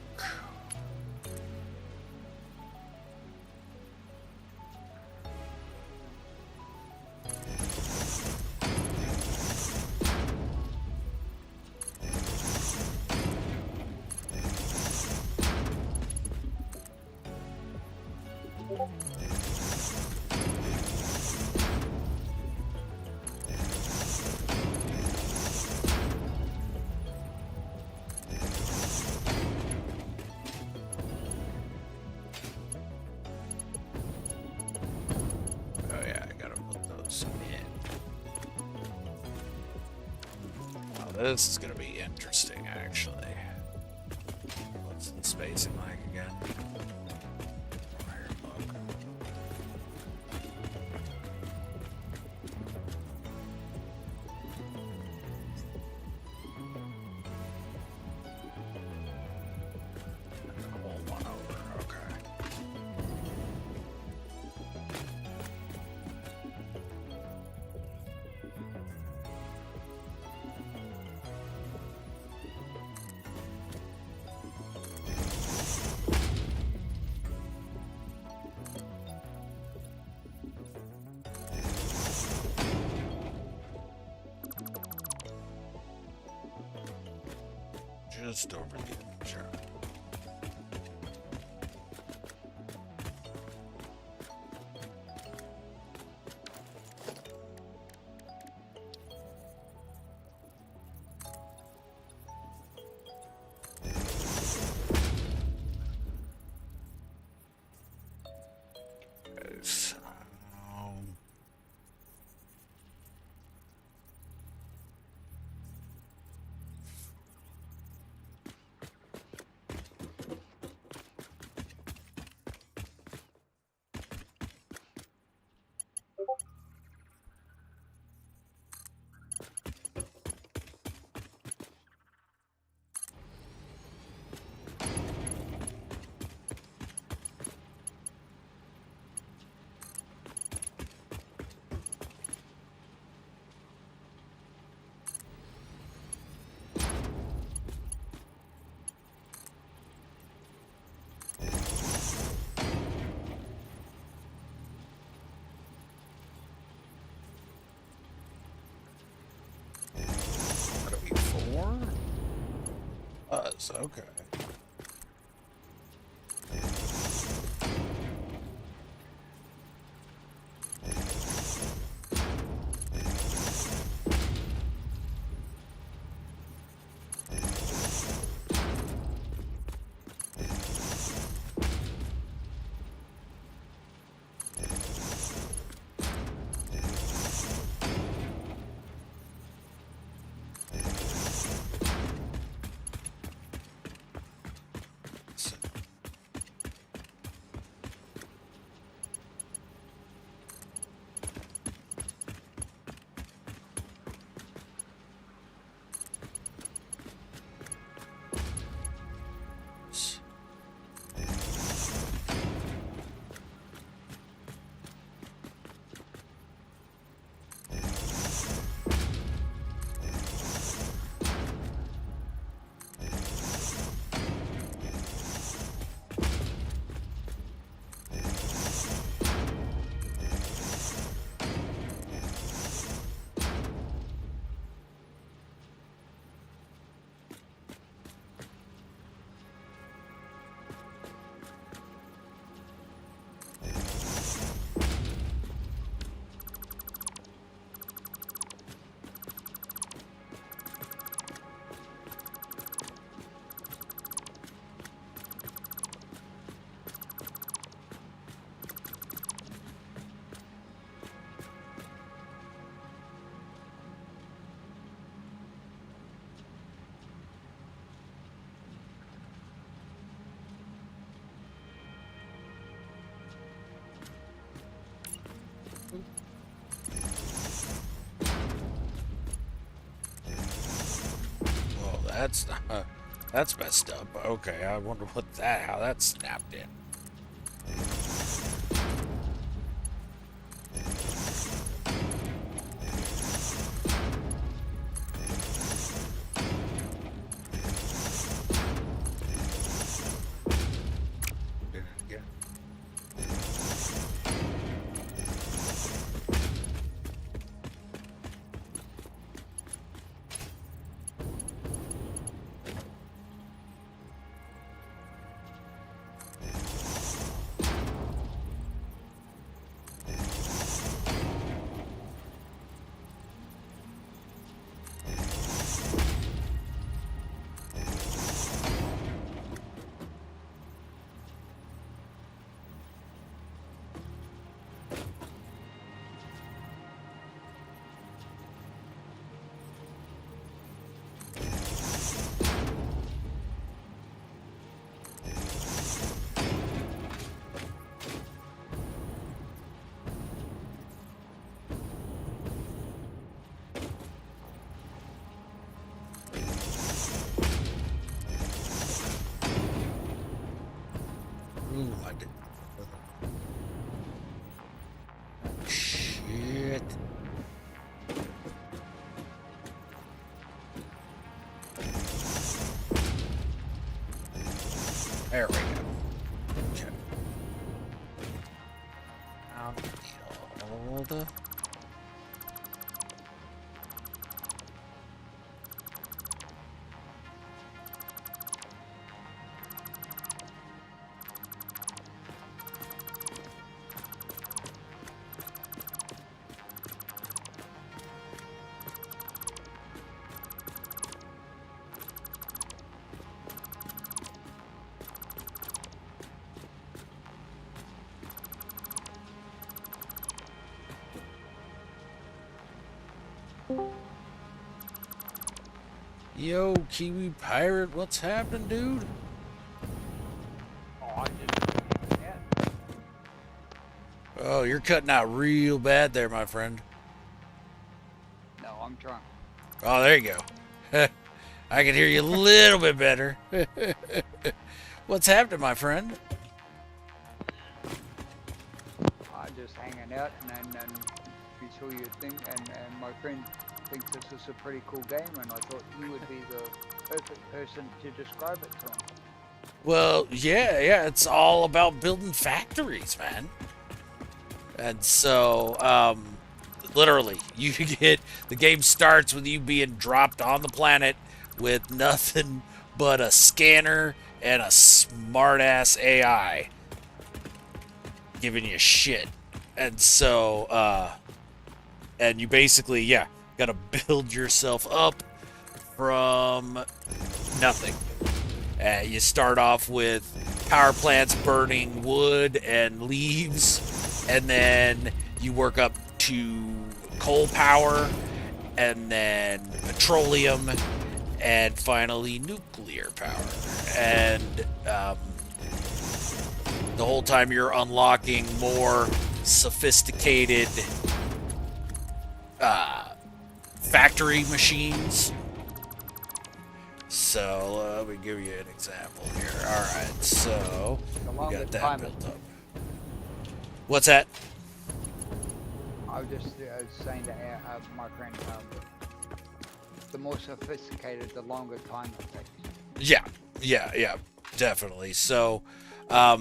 This is going to be interesting, actually. What's the spacing like again? Just over the edge. Okay. Well, that's not. That's messed up. Okay, I wonder how that snapped in. Did it again. Ooh, I did. Shit. There we go. Okay. Now we need all the. Yo, Kiwi Pirate, what's happening, dude? Oh, I just yeah. Oh, you're cutting out real bad there, my friend. No, I'm drunk. Oh, there you go. I can hear you a little bit better. What's happening, my friend? I just hanging out, and then we saw your thing, and my friend thinks this is a pretty cool game, and I thought you would be the perfect person to describe it to him. Well, yeah, it's all about building factories, man. And so, literally, you get the game starts with you being dropped on the planet with nothing but a scanner and a smart-ass AI giving you shit. And so, and you basically, yeah, gotta build yourself up from nothing. You start off with power plants burning wood and leaves, and then you work up to coal power, and then petroleum, and finally nuclear power. And the whole time you're unlocking more sophisticated factory machines. So let me give you an example here. All right, so we got that built up. What's that? I was just saying to my friend, the more sophisticated, the longer time it takes. Yeah, definitely. So, let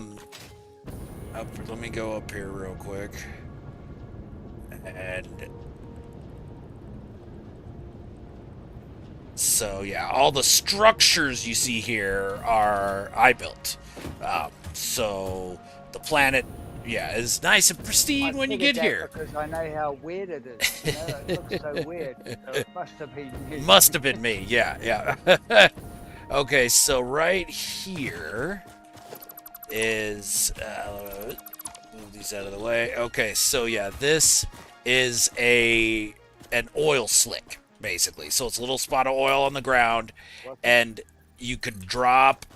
me go up here real quick, and so yeah, all the structures you see here are I built. So the planet, yeah, is nice and pristine when you get here. Because I know how weird it is. You know, it looks so weird. So it must have been me. Must have been me. Yeah. Okay, so right here is move these out of the way. Okay, so yeah, this is an oil slick basically. So it's a little spot of oil on the ground, and you could drop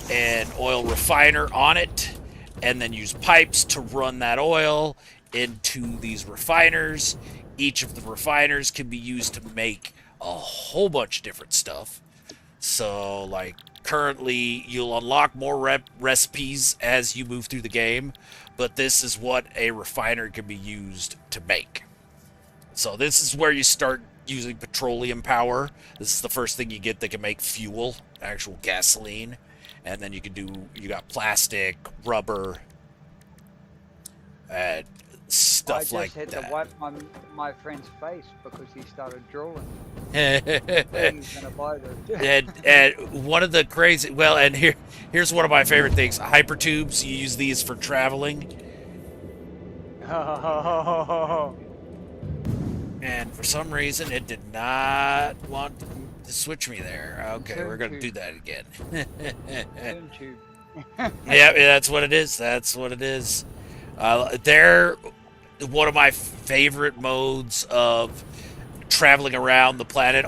an oil refiner on it, and then use pipes to run that oil into these refiners. Each of the refiners can be used to make a whole bunch of different stuff. So, like, currently, you'll unlock more recipes as you move through the game, but this is what a refiner can be used to make. So, this is where you start using petroleum power. This is the first thing you get that can make fuel, actual gasoline. And then you got plastic, rubber, and I stuff like just had to that. wipe my friend's face because he started drooling, saying he's gonna buy this. and one of the crazy well, and here's one of my favorite things: hyper tubes. You use these for traveling, and for some reason, it did not want to switch me there. Okay, we're Turn gonna do tube, that again. turn tube. Yeah, that's what it is. That's what it is. They're one of my favorite modes of traveling around the planet.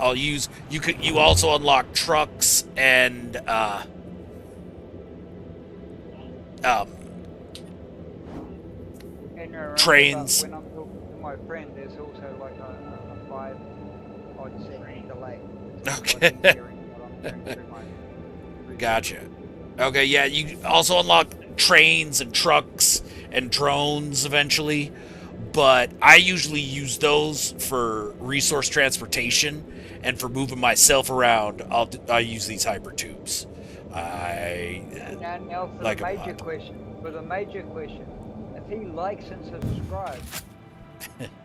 You also unlock trucks and um, And remember, but trains. when I'm talking to my friend, there's also like a 5 odd second delay between what Okay. he's hearing and what I'm hearing through my recorder. Gotcha. Okay, yeah, you also unlock trains and trucks and drones eventually, but I usually use those for resource transportation, and for moving myself around, I use these hyper tubes. I Now for the like them a major lot. question, if he likes and subscribes,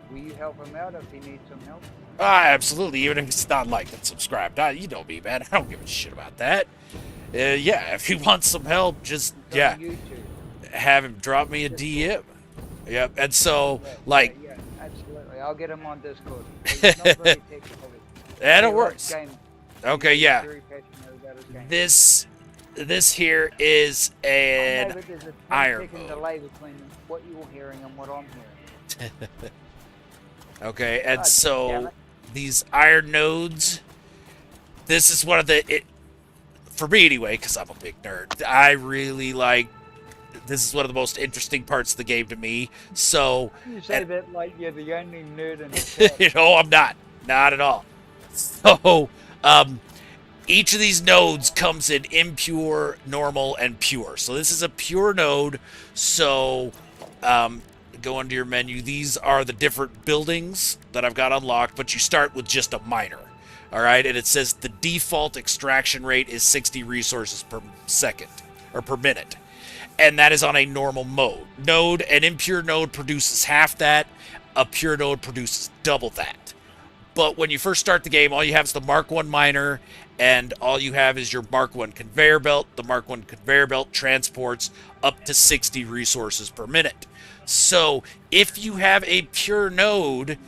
will you help him out if he needs some help? Absolutely, even if it's not liked and subscribed. You know me, man. I don't give a shit about that. Yeah, if he wants some help, just He's on yeah, YouTube. have him drop me a Discord. DM. Yep. And so, Yeah, yeah, like, yeah, absolutely. I'll get him on Discord. He's not very tech savvy, yeah, but no he loves worries. games. Okay, yeah. Very passionate about his games. This this here is I know, an but there's a 10 iron second mode. delay between what you're hearing and what I'm hearing. Okay, and God damn so it. these iron nodes. This is one of for me anyway, because I'm a big nerd. I really like. This is one of the most interesting parts of the game to me. So, You say and that like you're the only nerd in the chat. I'm not at all. So, um, each of these nodes comes in impure, normal, and pure. So this is a pure node. So um, go into your menu. These are the different buildings that I've got unlocked, but you start with just a miner. All right, and it says the default extraction rate is 60 resources per second or per minute, and that is on a normal node. An impure node produces half that. A pure node produces double that. But when you first start the game, all you have is the Mark 1 miner, and all you have is your Mark 1 conveyor belt. The Mark 1 conveyor belt transports up to 60 resources per minute. So if you have a pure node,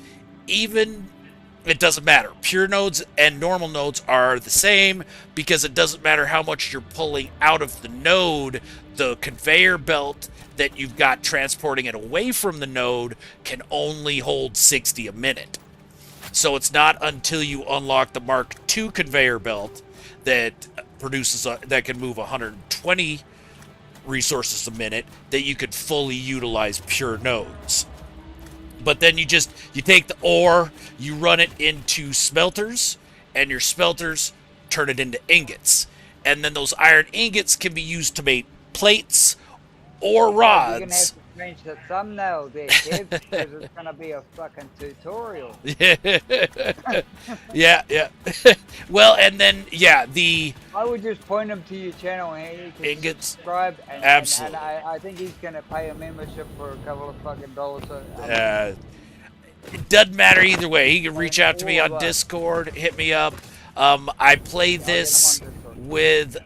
even it doesn't matter. Pure nodes and normal nodes are the same because it doesn't matter how much you're pulling out of the node. The conveyor belt that you've got transporting it away from the node can only hold 60 a minute. So it's not until you unlock the Mark II conveyor belt that that can move 120 resources a minute that you could fully utilize pure nodes. But then you take the ore, you run it into smelters, and your smelters turn it into ingots. And then those iron ingots can be used to make plates or God, you're gonna have rods. to change the thumbnail there, Kev, because it's gonna be a fucking tutorial. Yeah, yeah. Well, and then yeah, the I would just point him to your channel and he can ingots. subscribe, and Absolutely. I think he's gonna pay a membership for a couple of fucking dollars a month. Uh, it doesn't matter either way. He can reach And out to me all of on us. Discord, hit me up. I play Yeah, I'll get him on this Discord. with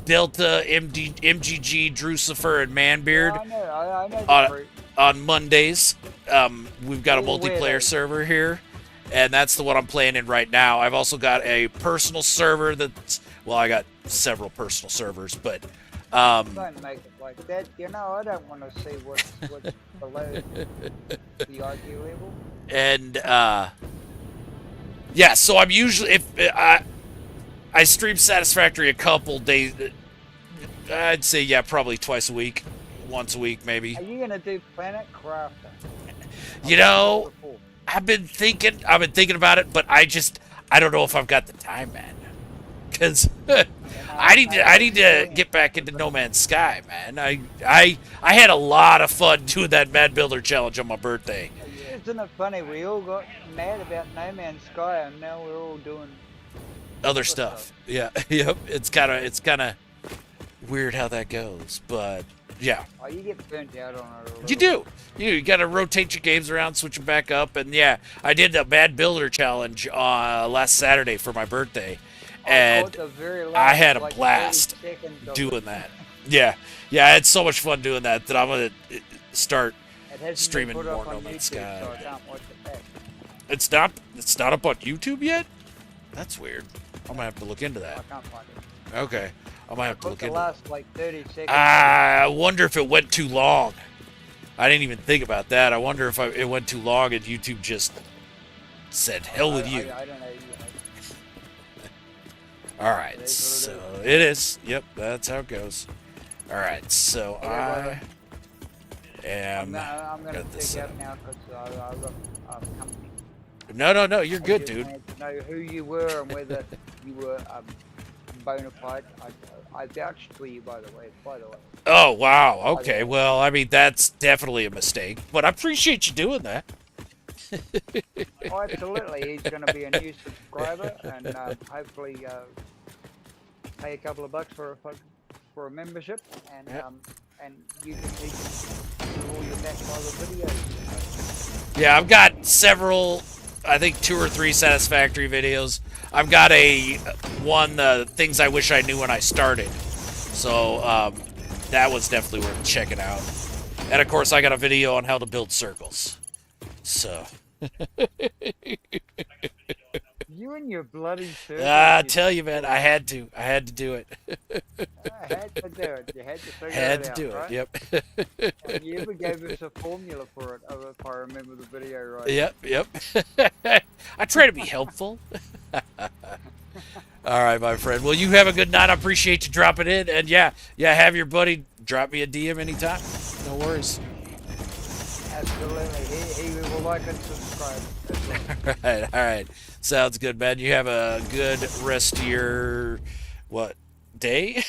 Delta, MGG, Drucifer, and Yeah, Manbeard I know the on crew. Mondays. We've got a All multiplayer weirdos. server here, and that's the one I'm playing in right now. I've also got a personal server that's well, I got several personal servers, but Don't make it like that. You know, I don't want to see what's below the IQ level. and yeah. So I'm usually if I stream Satisfactory a couple days. I'd say yeah, probably twice a week, once a week maybe. Are you gonna do Planet Crafter? You I've done that know, before. I've been thinking about it, but I don't know if I've got the time, man. because You I know need what you're to doing. get back into No Man's Sky, man. I had a lot of fun doing that Mad Builder challenge on my birthday. Isn't it funny? We all got mad about No Man's Sky, and now we're all doing Other other stuff. stuff, yeah, yep. It's kind of weird how that goes, but yeah, Oh, you get burnt out on it a you little bit. do. You got to rotate your games around, switch them back up, and yeah, I did the Mad Builder challenge last Saturday for my birthday, I and caught the very I last had a like 30 blast seconds of it. doing that. Yeah, yeah, I had so much fun doing that that I'm gonna start It hasn't been streaming put more up No on Man's YouTube, Sky. so I can't watch it back. It's not up on YouTube yet. That's weird. I'm No, gonna have to look into I that. can't find it. Okay, I might I have to caught look the into that. last like 30 seconds of it. I wonder if it went too long. I didn't even think about that. I wonder if it went too long and YouTube just said, hell with you. I don't know. You know, it Alright, is what so it is. it is. Yep, that's how it goes. Alright, so Okay, brother. I am. I'm gonna Got this check set out up. now because I've got company. No, you're I good, just dude. wanted to know who you were and whether you were bona fide. I vouched for you, by the way. By the way. Oh, wow. By the Okay, way. well, I mean, that's definitely a mistake, but I appreciate you doing that. Oh, absolutely. He's going to be a new subscriber, and hopefully pay a couple of bucks for a membership, Yeah. and he can do all your back the videos. Yeah, I've got several, I think 2 or 3 Satisfactory videos. I've got a one, things I wish I knew when I started. So, that was definitely worth checking out. And of course, I got a video on how to build circles. So, You and your bloody circles, I you tell you, man, fool. I had to do it. I had to do it. You had to figure Had it to out, do it. right? Yep. And you even gave us a formula for it, if I remember the video right. Yep. I try to be helpful. All right, my friend. Well, you have a good night. I appreciate you dropping in. And yeah, have your buddy drop me a DM anytime. No worries. Absolutely. He will like and subscribe as well. All right. Sounds good, man. You have a good rest of your, what, day?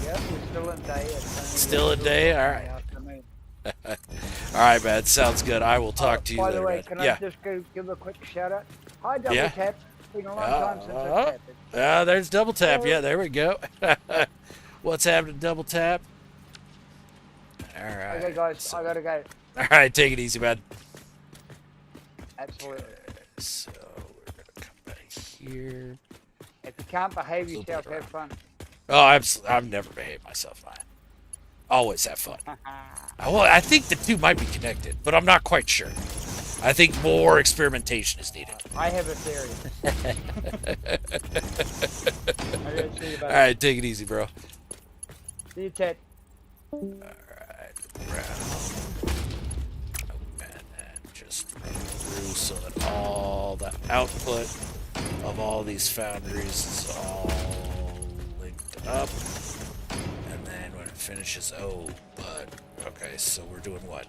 Yep, we're still in day. It's Still a only day? 2 All o'clock in right. the afternoon. All right, man. Sounds good. I will talk to you By the later, way, man. can I Yeah. just give a quick shout out? Hi, Double Yeah. Tap. It's been a long time since I tapped it. There's double tap. Hello. Yeah, there we go. What's happening, double tap? All right. Okay, guys, So, I gotta go. all right, take it easy, man. Absolutely. So we're gonna come back here. If you can't behave Little yourself, bit have fun. Oh, I've never behaved myself, man. Always have fun. Well, I think the two might be connected, but I'm not quite sure. I think more experimentation is needed. I have a theory. Okay, see you, All buddy. right, take it easy, bro. See you, Ted. All right, and just run through so that all the output of all these foundries is all linked up. And then when it finishes, oh, but okay, so we're doing what?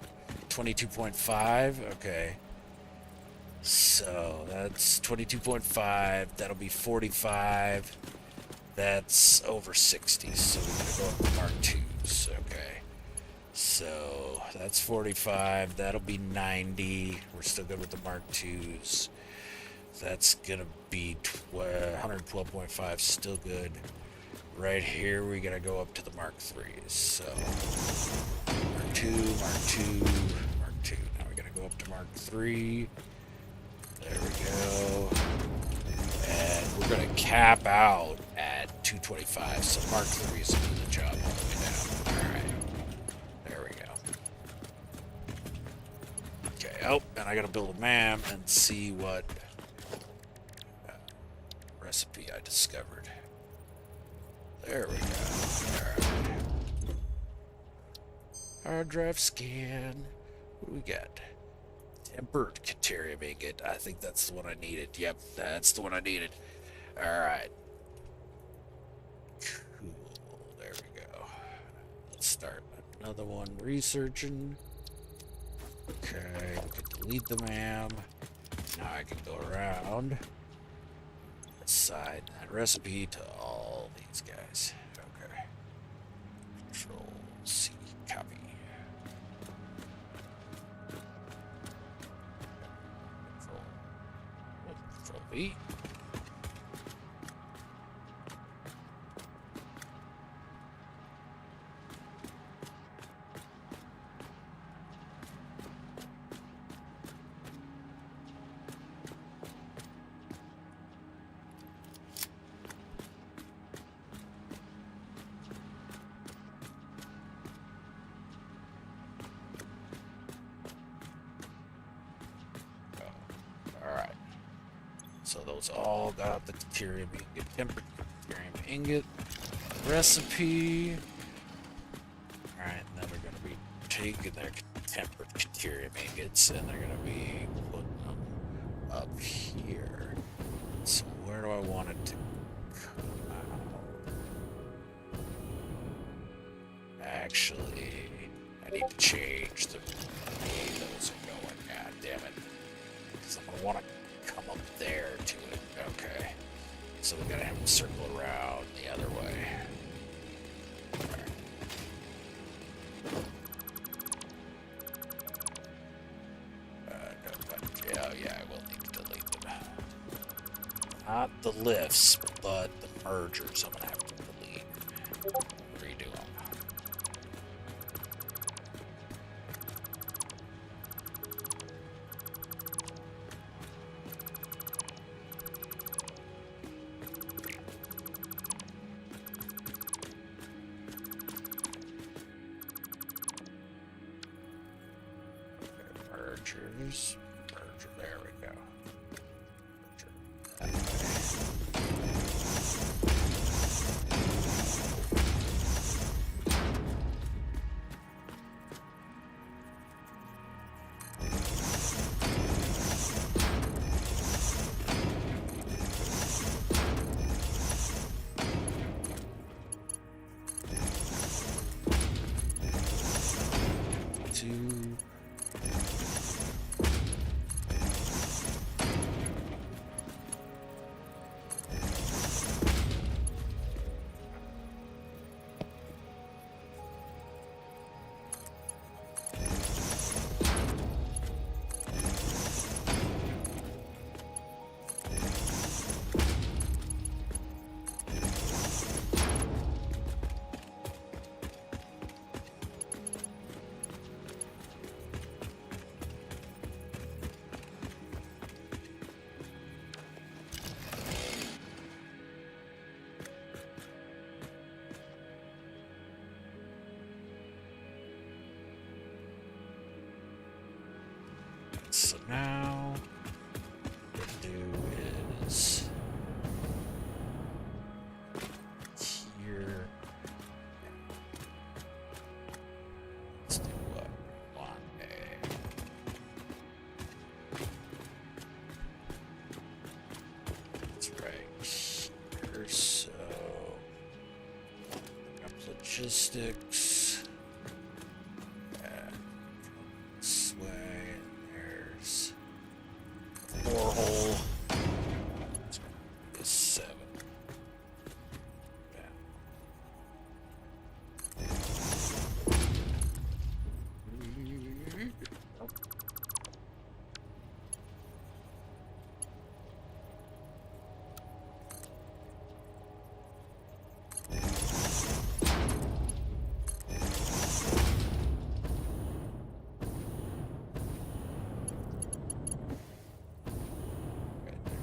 22.5? Okay. So that's 22.5. That'll be 45. That's over 60. So we're gonna go up to Mark IIs. Okay. So that's 45. That'll be 90. We're still good with the Mark IIs. That's gonna be 112.5. Still good. Right here, we're gonna go up to the Mark IIIs. So Mark II, Mark II, Mark II. Now we're gonna go up to Mark III. There we go. And we're gonna cap out at 225. So Mark III is gonna do the job all the way down. All right. There we go. Okay. Oh, and I gotta build a MAM and see what recipe I discovered. There we go. Alright. Hard drive scan. What do we got? Tempered Caterium ingot. I think that's the one I needed. Yep, that's the one I needed. Alright. Cool. There we go. Let's start another one researching. Okay, we can delete the MAM. Now I can go around. assign that recipe to all these guys. Okay. Control C, copy. Control, Control V. Alright. So those all got the deuterium ingot, tempered deuterium ingot recipe. Alright, and then they're going to be taking their tempered deuterium ingots and they're going to be putting them up here. So where do I want it to come out? Actually, I need to change the way those are going. God damn it. Because I'm going to want to come up there to it. Okay. So we got to have them circle around the other way. Alright. Oh yeah, I will need to delete them. Not the lifts, but the mergers I'm gonna have to delete. Redo them. Mergers. Merger. There we go. Two. So now, what we'll do is here. Let's do what? One A. That's right here. So, up logistics. Borehole is 7. Yeah.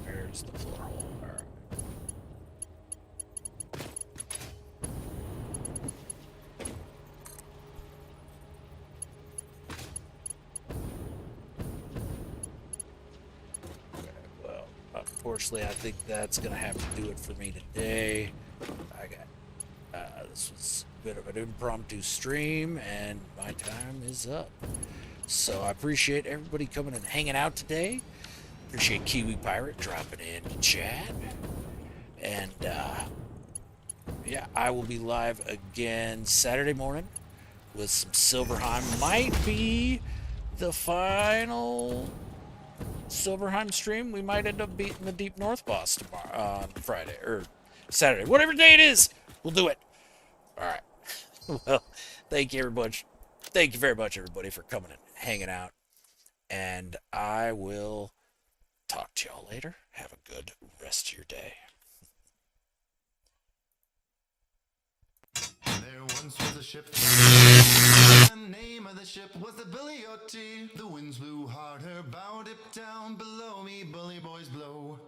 There's the floor hole. All right. Okay, well, unfortunately, I think that's going to have to do it for me today. I got this was a bit of an impromptu stream, and my time is up. So I appreciate everybody coming and hanging out today. Appreciate Kiwi Pirate dropping in to chat. And, yeah, I will be live again Saturday morning with some Silverheim. Might be the final Silverheim stream, we might end up beating the Deep North boss tomorrow on Friday or Saturday, whatever day it is. We'll do it. All right. Well, thank you, everybody. Thank you very much, everybody, for coming and hanging out. And I will talk to y'all later. Have a good rest of your day. There once was a ship. The name of the ship was the Billy O T. The winds blew hard, her bow dipped down. Below me, bully boys blow.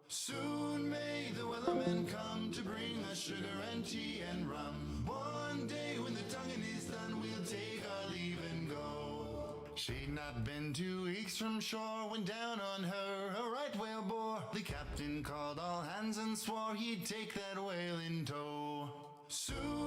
Soon may the wellerman come to bring us sugar and tea and rum. One day when the tonguing is done, we'll take our leave and go. She'd not been 2 weeks from shore when down on her a right whale bore. The captain called all hands and swore he'd take that whale in tow. Soon